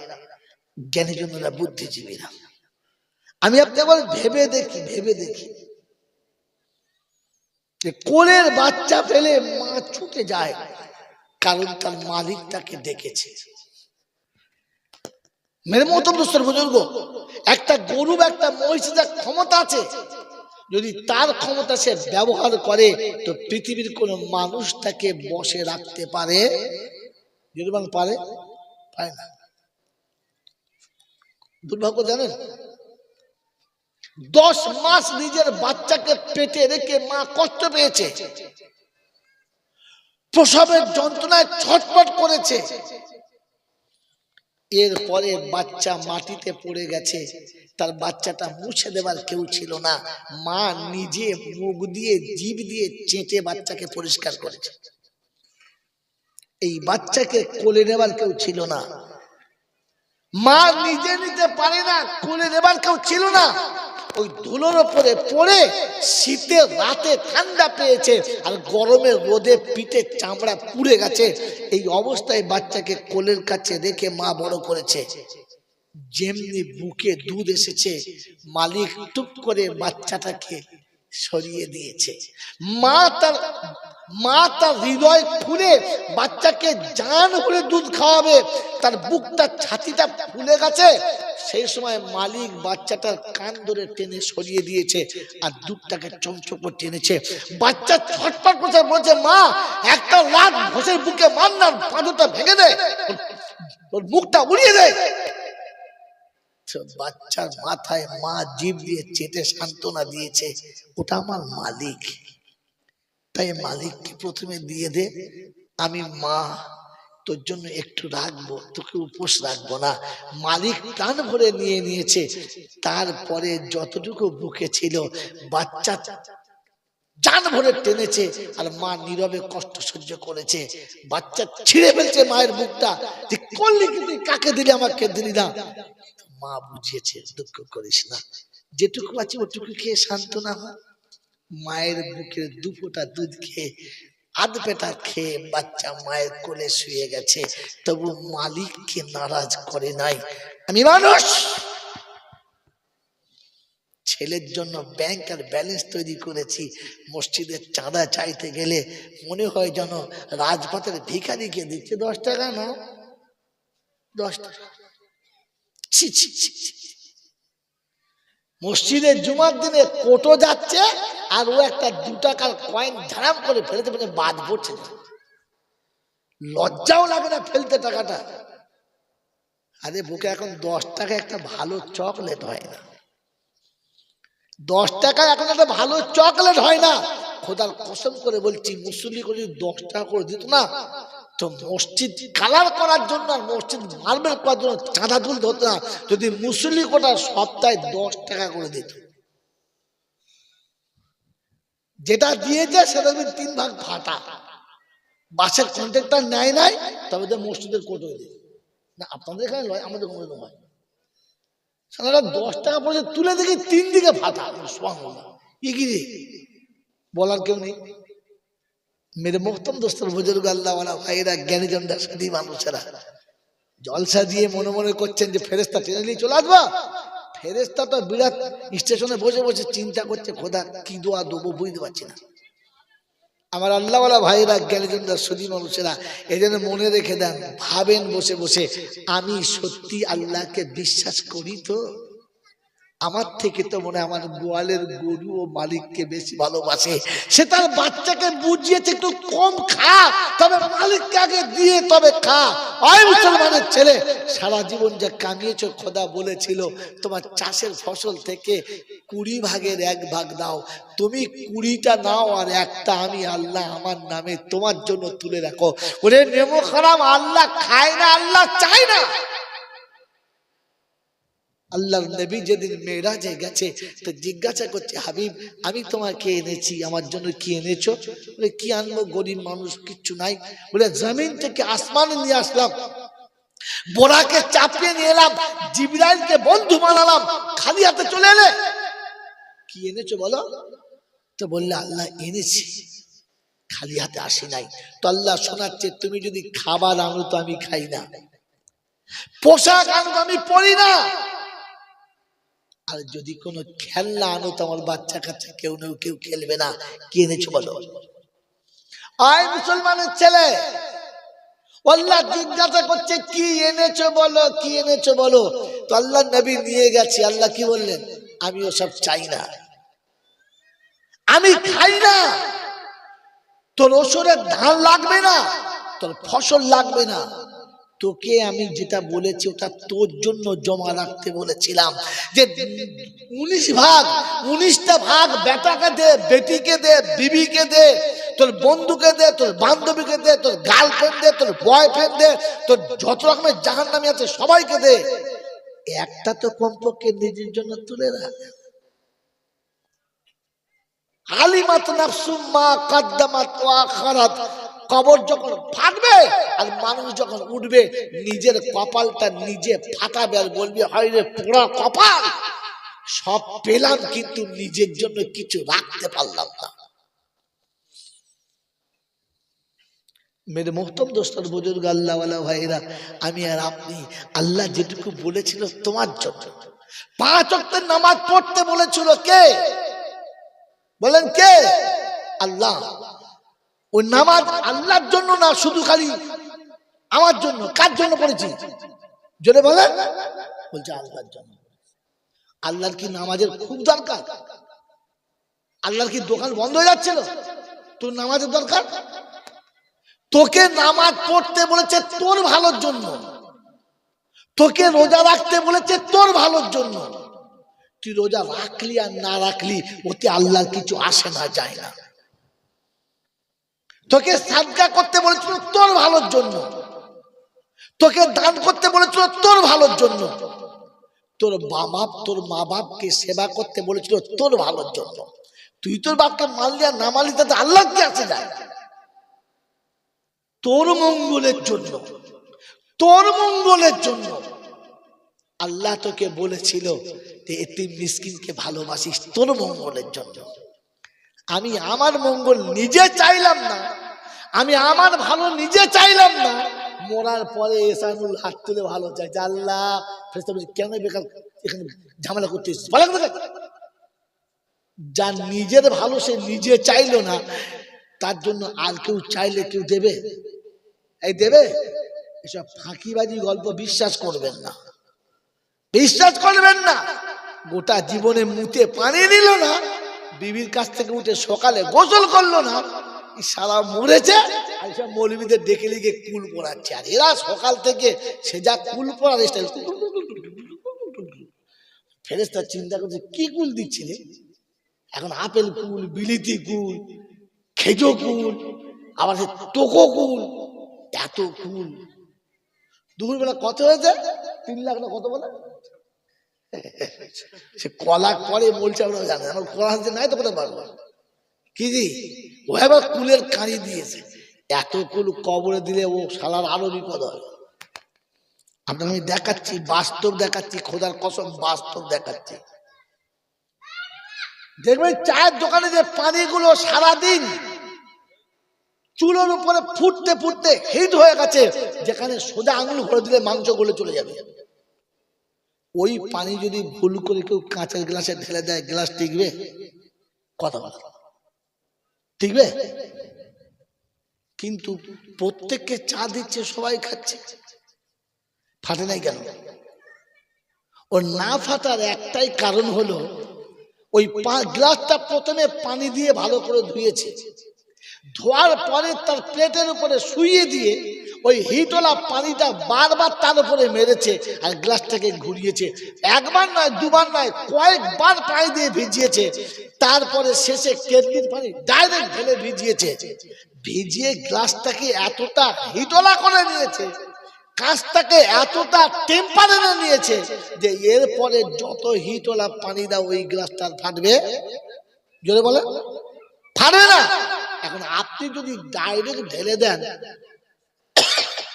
জ্ঞানীজনেরা, বুদ্ধিজীবীরা, আমি আপনাকে ভেবে দেখি, ভেবে দেখি, কোলের বাচ্চা ফেলে মা ছুটে যায়, কারণ তার মালিক তাকে ডেকেছে। মেরে মোহতম দোস্তর বুজুর্গ, একটা গরু একটা মহিষের যা ক্ষমতা আছে, যদি তার ক্ষমতা সে ব্যবহার করে তো পৃথিবীর কোন মানুষ তাকে বসে রাখতে পারে? যদি পারে, পারে না। দুর্ভাগ্য জানেন, 10 মাস নিজের বাচ্চাকে পেটে রেখে মা কষ্ট পেয়েছে, প্রসবের যন্ত্রণায় ছটফট করেছে, এরপরে বাচ্চা মাটিতে পড়ে গেছে, তার বাচ্চাটা মুছে দেবার কেউ ছিল না, মা নিজে মুখ দিয়ে জিভ দিয়ে চেটে বাচ্চাকে পরিষ্কার করেছে। এই বাচ্চাকে কোলে নেবার কেউ ছিল না, মা নিজে নিতে পারে না, কোলে নেবার কেউ ছিল না, ওই ধুলোর উপরে পড়ে শীতের রাতে ঠান্ডা পেয়েছে, আর গরমের রোদে পিঠে চামড়া পুড়ে গেছে। এই অবস্থায় বাচ্চাকে কোলের কাছে রেখে মা বড় করেছে। যেমনি বুকে দুধ এসেছে, মালিক টুপ করে বাচ্চাটাকে সরিয়ে দিয়েছে। মা তার হৃদয় খুলে বাচ্চাকে জান ভরে দুধ খাওয়াবে, তার বুকটা ছাতিটা ফুলে গেছে, সেই সময় মালিক বাচ্চাটার কান ধরে টেনে সরিয়ে দিয়েছে, আর দুধটাকে চমচম করে টেনেছে। বাচ্চা ছটফট করছে, বলছে মা একটা লাত ঘষের বুকে মার না, পাঁজরটা ভেঙে দে, ওর মুখটা উড়িয়ে দেয়। বাচ্চার মাথায় মা জিভ দিয়ে চেটে সান্ত্বনা দিয়েছে, ওটা আমার মালিক, তাই মালিককে প্রথমে দিয়ে দে, আমি মা তোর জন্য একটু রাখবো, তোকে উপোস রাখবো না। মালিক কান ভরে নিয়ে নিয়েছে, তারপরে যতটুকু বুকে ছিল বাচ্চা জান ভরে টেনেছে, আর মা নীরবে কষ্ট সহ্য করেছে। বাচ্চা ছিঁড়ে ফেলছে মায়ের বুকটা, যে করলি কি তুই, কাকে দিলি, আমাকে দিলি না। মা বুঝিয়েছে, দুঃখ করিস না, যেটুকু আছে ওটুকু খেয়ে সান্ত্বনা হয়। মায়ের বুকের 2 ফোঁটা দুধ খেয়ে, আধ পেটা খেয়ে বাচ্চা মায়ের কোলে শুয়ে গেছে, তবু মালিককে নারাজ করে নাই। আমি মানুষ, ছেলের জন্য ব্যাংক আর ব্যালেন্স তৈরি করেছি, মসজিদের চাঁদা চাইতে গেলে মনে হয় যেন রাজপথের ভিখারিকে দিচ্ছে 10 টাকা, না 10 টাকা। মসজিদের জুমার দিনে কোটো যাচ্ছে, আর ও একটা 2 টাকার কয়েন ঝাড়াম করে ফেলতে ফেলতে বাদ পড়ছে, লজ্জাও লাগে না ফেলতে টাকাটা। আরে বুকে এখন 10 টাকা একটা ভালো চকলেট হয় না, 10 টাকা এখন একটা ভালো চকলেট হয় না। খোদার কসম করে বলছি, মুসল্লি করে 10 টাকা করে দিত না, তো মসজিদ কালার করার জন্য আর মসজিদ মার্বেল করার জন্য চাঁদা তুলতে হতো না। যদি মুসল্লি কোটা সপ্তাহে 10 টাকা করে দিত, যেটা দিয়েছে সেটা 3 ভাগ ফাটা, বাসের কন্ট্রাক্টর নেয় নাই, তবে তো মসজিদের কোট হয়ে যায় না। আপনাদের এখানে নয়, আমাদের কোনো হয়, 10 টাকা পড়ে তুলে দেখি 3 দিকে ফাটা। সুবহানাল্লাহ, কি রে বলার কেউ নেই। মেরে মোহতম দোস্তর বুজুর্গ আল্লাহওয়ালা ভাইরা জ্ঞানীজনরা সাধী মানুষেরা জলসা দিয়ে মনে মনে করছেন যে ফেরেস্তা টেনে নিয়ে চলে আসবা। ফেরেস্তা তো বিরাট স্টেশনে বসে বসে চিন্তা করছে, খোদা কি দোয়া দেবো বুঝতে পারছি না। আমার আল্লাহওয়ালা ভাইরা জ্ঞানীজনরা সাধী মানুষেরা এই জন্য মনে রেখে দেন, ভাবেন বসে বসে আমি সত্যি আল্লাহকে বিশ্বাস করি তো? আমার থেকে তো মনে হয় আমার গোয়ালের গরু ও মালিককে বেশি ভালোবাসে। সে তার বাচ্চাকে বুঝিয়েছে একটু কম খা, তবে মালিককে আগে দিয়ে তবে খা। ওই মুসলমানের ছেলে, সারা জীবন যা কামিয়েছো, খোদা বলেছিল তোমার চাষের ফসল থেকে 20 ভাগের 1 ভাগ দাও। তুমি 20টা নাও আর একটা আমি আল্লাহ আমার নামে তোমার জন্য তুলে রাখো। ওরে নেমো খারাপ, আল্লাহ খায় না, আল্লাহ চায় না। আল্লাহর নবী যেদিন মেরাজে গেছে তো জিজ্ঞাসা করছে, হাবিব আমি তোমাকে এনেছি, আমার জন্য কি এনেছো? বলে কি আনবো, গরিব মানুষ, কিচ্ছু নাই। বলে জমিন থেকে আসমানে নিয়ে আসলাম, বোরাকে চাপিয়ে নিয়ে এলাম, জিবরাইলকে বন্ধু বানালাম, খালি হাতে চলে এলে। কি এনেছো বলো? তো বললে আল্লাহ এনেছি, খালি হাতে আসি নাই। তো আল্লাহ শোনাচ্ছে, তুমি যদি খাবার আনো তো আমি খাই না, পোশাক আনো তো আমি পরি না, আর যদি কোনো খেলনা আনো তো আমার বাচ্চা কাচ্চা কেউ খেলবে না। কি এনেছো বলো? আয় মুসলমানের ছেলে, আল্লাহ জিজ্ঞাসা করছে কি এনেছো বলো, কি এনেছো বলো। তো আল্লাহ নবী নিয়ে গেছে। আল্লাহ কি বললেন? আমি ওসব চাই না, আমি খাই না, তোর ওসরের ধান লাগবে না, তোর ফসল লাগবে না, তোকে আমি যেটা বলেছি ওটা তোর জন্য জমা রাখতে বলেছিলাম। যে 19 ভাগ, 19টা ভাগ বেটাকে দে, বেটিকে দে, বিবিকে দে, তোর বন্ধুকে দে, তোর বান্ধবীকে দে, তোর গার্লফ্রেন্ড দে, তোর বয়ফ্রেন্ড দে, তোর যত রকমের জাহান্নামী আছে সবাইকে দে, একটা তো কমপক্ষে নিজের জন্য তুলে রাখ। আলিমাত নাফসুম মা কাদ্দামাত ওয়া আখারাত। কবর যখন ফাটবে আর মানুষ যখন উঠবে, নিজের কপালটা নিজে ফাটাবে আর বলবে, হায় রে পোড়া কপাল, সব পেলাম কিন্তু নিজের জন্য কিছু রাখতে পারলাম না। মেরে মোহতম দোস্তর বুজুর্গ আল্লাহওয়ালা ভাইরা, আমি আর আপনি, আল্লাহ যেটুকু বলেছিল তোমার জন্য, 5 ওয়াক্তের নামাজ পড়তে বলেছিল কে? বলেন কে? আল্লাহ। ওই নামাজ আল্লাহর জন্য না, শুধু খালি আমার জন্য। কার জন্য পড়েছি জোরে বলেন? বলছে আল্লাহর জন্য। আল্লাহর কি নামাজের খুব দরকার? আল্লাহর কি দোকান বন্ধ হয়ে যাচ্ছিল? তোর নামাজের দরকার? তোকে নামাজ পড়তে বলেছে তোর ভালোর জন্য, তোকে রোজা রাখতে বলেছে তোর ভালোর জন্য। তুই রোজা রাখলি আর না রাখলি ওতে আল্লাহর কিছু আসে না, যায় না। তোকে সাদকা করতে বলেছিল তোর ভালোর জন্য, তোকে দান করতে বলেছিল তোর ভালোর জন্য, তোর মা বাপকে সেবা করতে বলেছিল তোর ভালোর জন্য। তুই তোর বাপকে মানলি আর না মানলি তাতে আল্লাহ কি আসে যায়? তোর মঙ্গলের জন্য, তোর মঙ্গলের জন্য আল্লাহ তোকে বলেছিল যে এতিম মিসকিনকে ভালোবাসিস, তোর মঙ্গলের জন্য। আমি আমার মঙ্গল নিজে চাইলাম না, আমি আমার ভালো নিজে চাইলাম না, মরার পরে এসানুল হাত তুলে ভালো চাই। আল্লাহ ফেরেশতা বলছে, কেন বেকার এখানে ঝামেলা করতেছিস? যার নিজের ভালো সে নিজে চাইলো না, তার জন্য আর কেউ চাইলে কেউ দেবে? এই দেবে? এসব ফাঁকিবাজি গল্প বিশ্বাস করবেন না, বিশ্বাস করবেন না। গোটা জীবনে মুতে পানি নিল না, বিবির কাছ থেকে উঠে সকালে গোসল করলো না, সারা মরেছে। আর সব মৌলবীদের ডেকে লিখে কুল পড়াচ্ছে, আর এরা সকাল থেকে সে যা কুল পড়ার স্টাইল। ফেরেশতা চিন্তা করছে কি কুল দিচ্ছে রে, এখন আপেল কুল, বিলিতি কুল, খেজো কুল, আবার সে টোকো কুল, এত কুল। দুপুরবেলা কত হয়েছে? 3 লাখ না কত বলে? সে কলা করে বলছে, আমরা জানি আমার কলা হাতে নাই তো কোথায় পারবো কি জি। ও এবার কুলের কাঁড়ি দিয়েছে, এত কুল কবরে দিলে ও শালার আরো বিপদ হয়। আপনাকে আমি দেখাচ্ছি, বাস্তব দেখাচ্ছি, খোদার কসম বাস্তব দেখাচ্ছি। দেখবেন চায়ের দোকানে যে পানিগুলো সারাদিন চুলোর উপরে ফুটতে ফুটতে হিট হয়ে গেছে, যেখানে সোজা আঙুল ভরে দিলে মাংস গলে চলে যাবে, ওই পানি যদি ভুল করে কেউ কাঁচের গ্লাসে ঢেলে দেয়, গ্লাস টিকবে? কথা বলা টিকবে? কিন্তু প্রত্যেককে চা দিচ্ছে, সবাই খাচ্ছে, ফাটে নাই কেন? ওর না ফাটার একটাই কারণ হলো ওই গ্লাসটা প্রথমে পানি দিয়ে ভালো করে ধুয়েছে, ধোয়ার পরে তার প্লেটের উপরে শুইয়ে দিয়ে ওই হিটওয়ালা পানিটা বারবার তার উপরে মেরেছে আর গ্লাসটাকে ঘুরিয়েছে। একবার নয়, দুবার নয়, কয়েকবার পানি দিয়ে ভিজিয়েছে। তারপরে শেষে কেটলির পানি ডাইরেক্ট ঢেলে ভিজিয়েছে। ভিজিয়ে গ্লাসটাকে এতটা হিটওয়ালা করে নিয়েছে, কাঁচটাকে এতটা টেম্পারেচারে নিয়েছে যে এরপরে যত হিটওয়ালা পানি দাও ওই গ্লাসটা ফাটবে? জোরে বলে ফাটবে না। এখন আপনি যদি ডাইরেক্ট ঢেলে দেন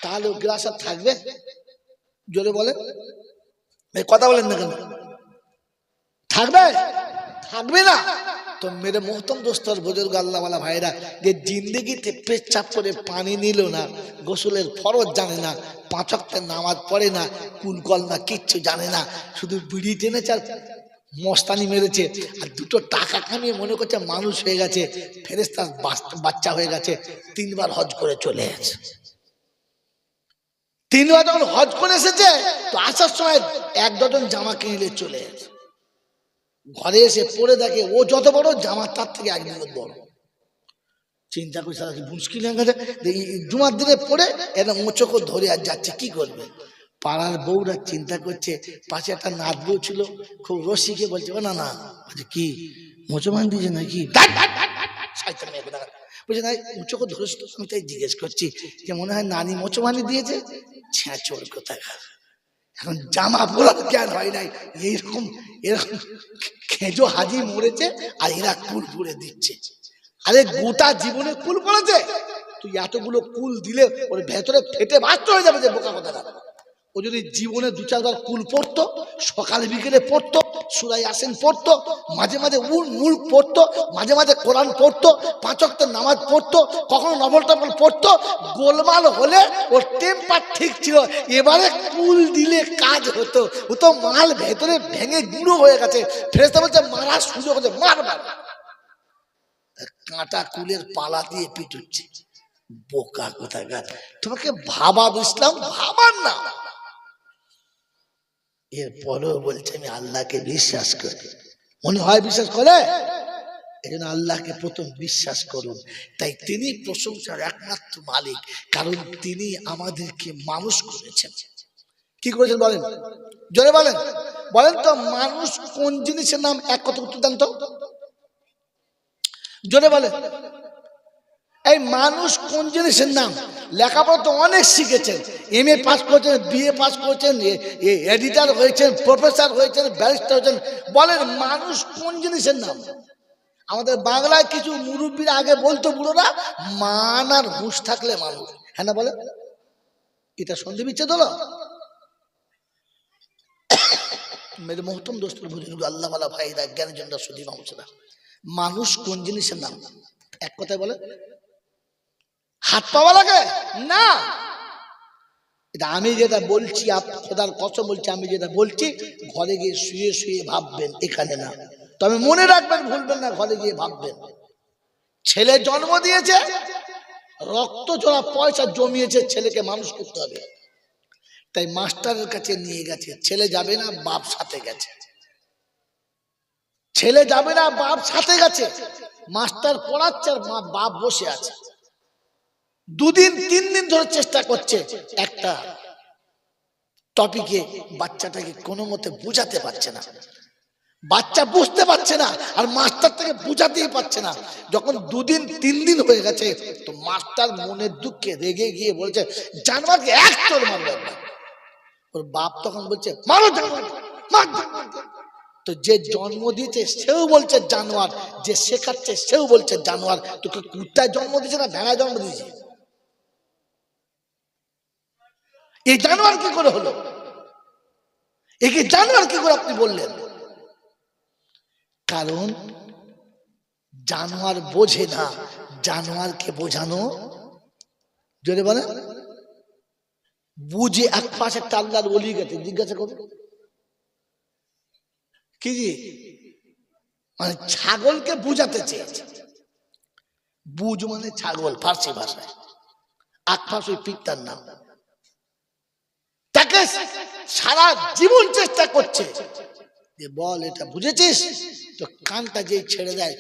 তাহলে গ্লাস আর থাকবে? জোরে বলে, কথা বলেন না কেন? থাকবে? থাকবে না। তো মেরে মোহতম দোস্তর বুজুর্গ আল্লাহওয়ালা ভাইরা, যে জিন্দগিতে পেচ্ছাপ করে পানি নিল না, গোসলের ফরজ জানে না, 5 ওয়াক্তের নামাজ পড়ে না, কুলকল না, কিচ্ছু জানে না, শুধু বিড়ি টেনেছে আর মস্তানি মেরেছে, আর 2টো টাকা কামিয়ে মনে করছে মানুষ হয়ে গেছে, ফেরেশতার বাচ্চা হয়ে গেছে, 3বার হজ করে চলে এসেছে। 3বার যখন হজ করে এসেছে তো আসার সময় 1 ডজন জামা কিনে চলে এসেছে। ঘরে এসে পরে দেখে ও যত বড় জামা তার থেকে 1 দিন বড়। চিন্তা করে সারা মুশকিল হয়ে গেছে, জুমার দিনে পরে এটা মোচক ধরে আর যাচ্ছে, কি করবে? পাড়ার বউরা চিন্তা করছে, পাশে একটা নাত বউ ছিল, খুব রসিকে বলছে, ও না না, কি মোচমান দিয়েছে নাকি? বলছে না, মোচক ধরেছ তো, আমি তাই জিজ্ঞেস করছি যে মনে হয় নানি মোচমানি দিয়েছে। ছেঁচোর কোথাকার, এখন জামা পরার জ্ঞান হয় নাই, এইরকম এরকম খেজো হাজি মরেছে আর এরা কুল পরে দিচ্ছে। আরে গোটা জীবনে কুল পড়েছে, তুই এতগুলো কুল দিলে ওর ভেতরে ফেটে বাস্ত হয়ে যাবে যে বোকা কথা। ও যদি জীবনে 2-4 বার কুল পড়তো, সকালে বিকেলে পড়তো, সূরা ইয়াসিন পড়তো, মাঝে মাঝে মুল্ক পড়তো, মাঝে মাঝে কোরআন পড়তো, 5 ওয়াক্তের নামাজ পড়তো, কখনো নফল টফল পড়তো, গোলমাল হলে ওর টেম্পার ঠিক ছিল। এবারে কুল দিলে কাজ হতো, ও তো মাল ভেতরে ভেঙে গুঁড়ো হয়ে গেছে। ফেরেশতা বলছে মারার সুযোগ হচ্ছে, মার মার। কাঁটা কুলের পালা দিয়ে পিটুচ্ছে, বোকা কোথাকার। তোমাকে ভাবা বুঝলাম, ভাবার না। এরপরেও বলছে আমি আল্লাহকে বিশ্বাস করি। মনে হয় বিশ্বাস করে? এই জন্য আল্লাহকে প্রথম বিশ্বাস করুন। তাই তিনি প্রশংসার একমাত্র মালিক, কারণ তিনি আমাদেরকে মানুষ করেছেন। কি করেছেন বলেন? জোরে বলেন, বলেন তো মানুষ কোন জিনিসের নাম? এক কথা উত্তর দেন তো, জোরে বলেন। এই মানুষ কোন জিনিসের নাম? লেখাপড়া তো অনেক শিখেছেন, MA পাস করেছেন, BA পাস করেছেন, এডিটর হয়েছেন, প্রফেসর হয়েছেন, ব্যারিস্টার হয়েছেন, বলেন মানুষ কোন জিনিসের নাম? আমাদের বাংলায় কিছু মুরব্বীরা আগে বলতো, বুড়োরা, মান আর হুঁশ থাকলে মানুষ। হ্যাঁ না বলে? এটা সন্ধি বিচ্ছেদ হলো। মেরে মোহতম দোস্ত বুঝুন আল্লাহওয়ালা ভাইরা, জ্ঞানীজনরা, সুধী মানুষরা, মানুষ কোন জিনিসের নাম? এক কথায় বলে হাত পাওয়া লাগে না। এটা আমি যেটা বলছি, খোদার কসম বলছি, আমি যেটা বলছি ঘরে গিয়ে শুয়ে শুয়ে ভাববেন, এখানে না। তবে মনে রাখবেন, ভুলবেন না, ঘরে গিয়ে ভাববেন। ছেলে জন্ম দিয়েছে, রক্ত জোড়া পয়সা জমিয়েছে, ছেলেকে মানুষ করতে হবে, তাই মাস্টারের কাছে নিয়ে গেছে। ছেলে যাবে না, বাপ সাথে গেছে। ছেলে যাবে না, বাপ সাথে গেছে। মাস্টার পড়াচ্ছে আর বাপ বসে আছে। 2 দিন 3 দিন ধরে চেষ্টা করছে একটা টপিকে, বাচ্চাটাকে কোনো মতে বুঝাতে পারছে না। বাচ্চা বুঝতে পারছে না আর মাস্টার থেকে বুঝাতেই পারছে না। যখন 2 দিন 3 দিন হয়ে গেছে তো মাস্টার মনের দুঃখে রেগে গিয়ে বলছে, জানোয়ারকে এক চড় মারবে। ওর বাপ তখন বলছে, মারো জানোয়ার, মার জানোয়ার। তো যে জন্ম দিয়েছে সেও বলছে জানোয়ার, যে শেখাচ্ছে সেও বলছে জানোয়ার। তোকে কুত্তায় জন্ম দিয়েছে না ভেড়ায় জন্ম দিয়েছে? এই জানোয়ার কি করে হলো? একে জানোয়ার কি করে আপনি বললেন? কারণ জানোয়ার বোঝে না, জানোয়ারকে বোঝানো জোরে বলে বুঝে। এক পাশে টান্দার গলি গেছে, জিজ্ঞাসা করো কি জি, মানে ছাগলকে বুঝাতে চেয়েছে। বুঝ মানে ছাগল ফার্সি ভাষায়, এক পাশ ওই পিকটার নাম। তাকে সারা জীবন চেষ্টা করছে যে বল এটা বুঝেছিস, তো কানটা যেই ছেড়ে দেয়,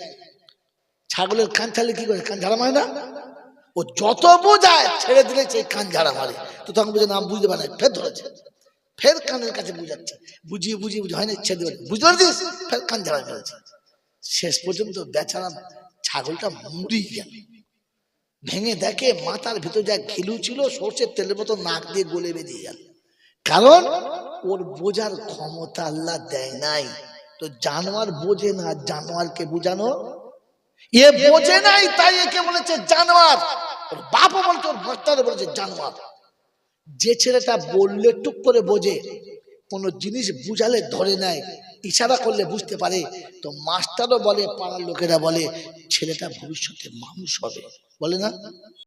ছাগলের কান ছাড়লে কি করে, কান ঝাড়া মারে না? ও যত বোঝায় ছেড়ে দিলে সেই কান ঝাড়া মারে। তো তখন বুঝে নাম বুঝতে পারে, ফের ধরেছে, ফের কানের কাছে বুঝাচ্ছে, বুঝিয়ে বুঝিয়ে বুঝে হয় না, ছেড়ে দেবে, বুঝতে পারছিস, ফের কান ঝাড়া মেরেছে। শেষ পর্যন্ত বেচারা ছাগলটা মুড়িয়ে গেল। ভেঙে দেখে মাথার ভিতর যা ঘিলু ছিল সর্ষের তেলের মতো নাক দিয়ে গলে বেরিয়ে গেল। কারণ ওর বোঝার ক্ষমতা আল্লাহ দেয় নাই। তো জানোয়ার বোঝে না, জানোয়ারকে বুঝানো, এ বোঝে নাই তাই একে বলেছে জানোয়ার। ওর বাপও বলছে, ওর মাস্টারও বলেছে জানোয়ার। যে ছেলেটা বললে টুক করে বোঝে, কোন জিনিস বুঝালে ধরে নেয়, ইশারা করলে বুঝতে পারে, তো মাস্টারও বলে, পাড়ার লোকেরা বলে ছেলেটা ভবিষ্যতে মানুষ হবে, বলে না?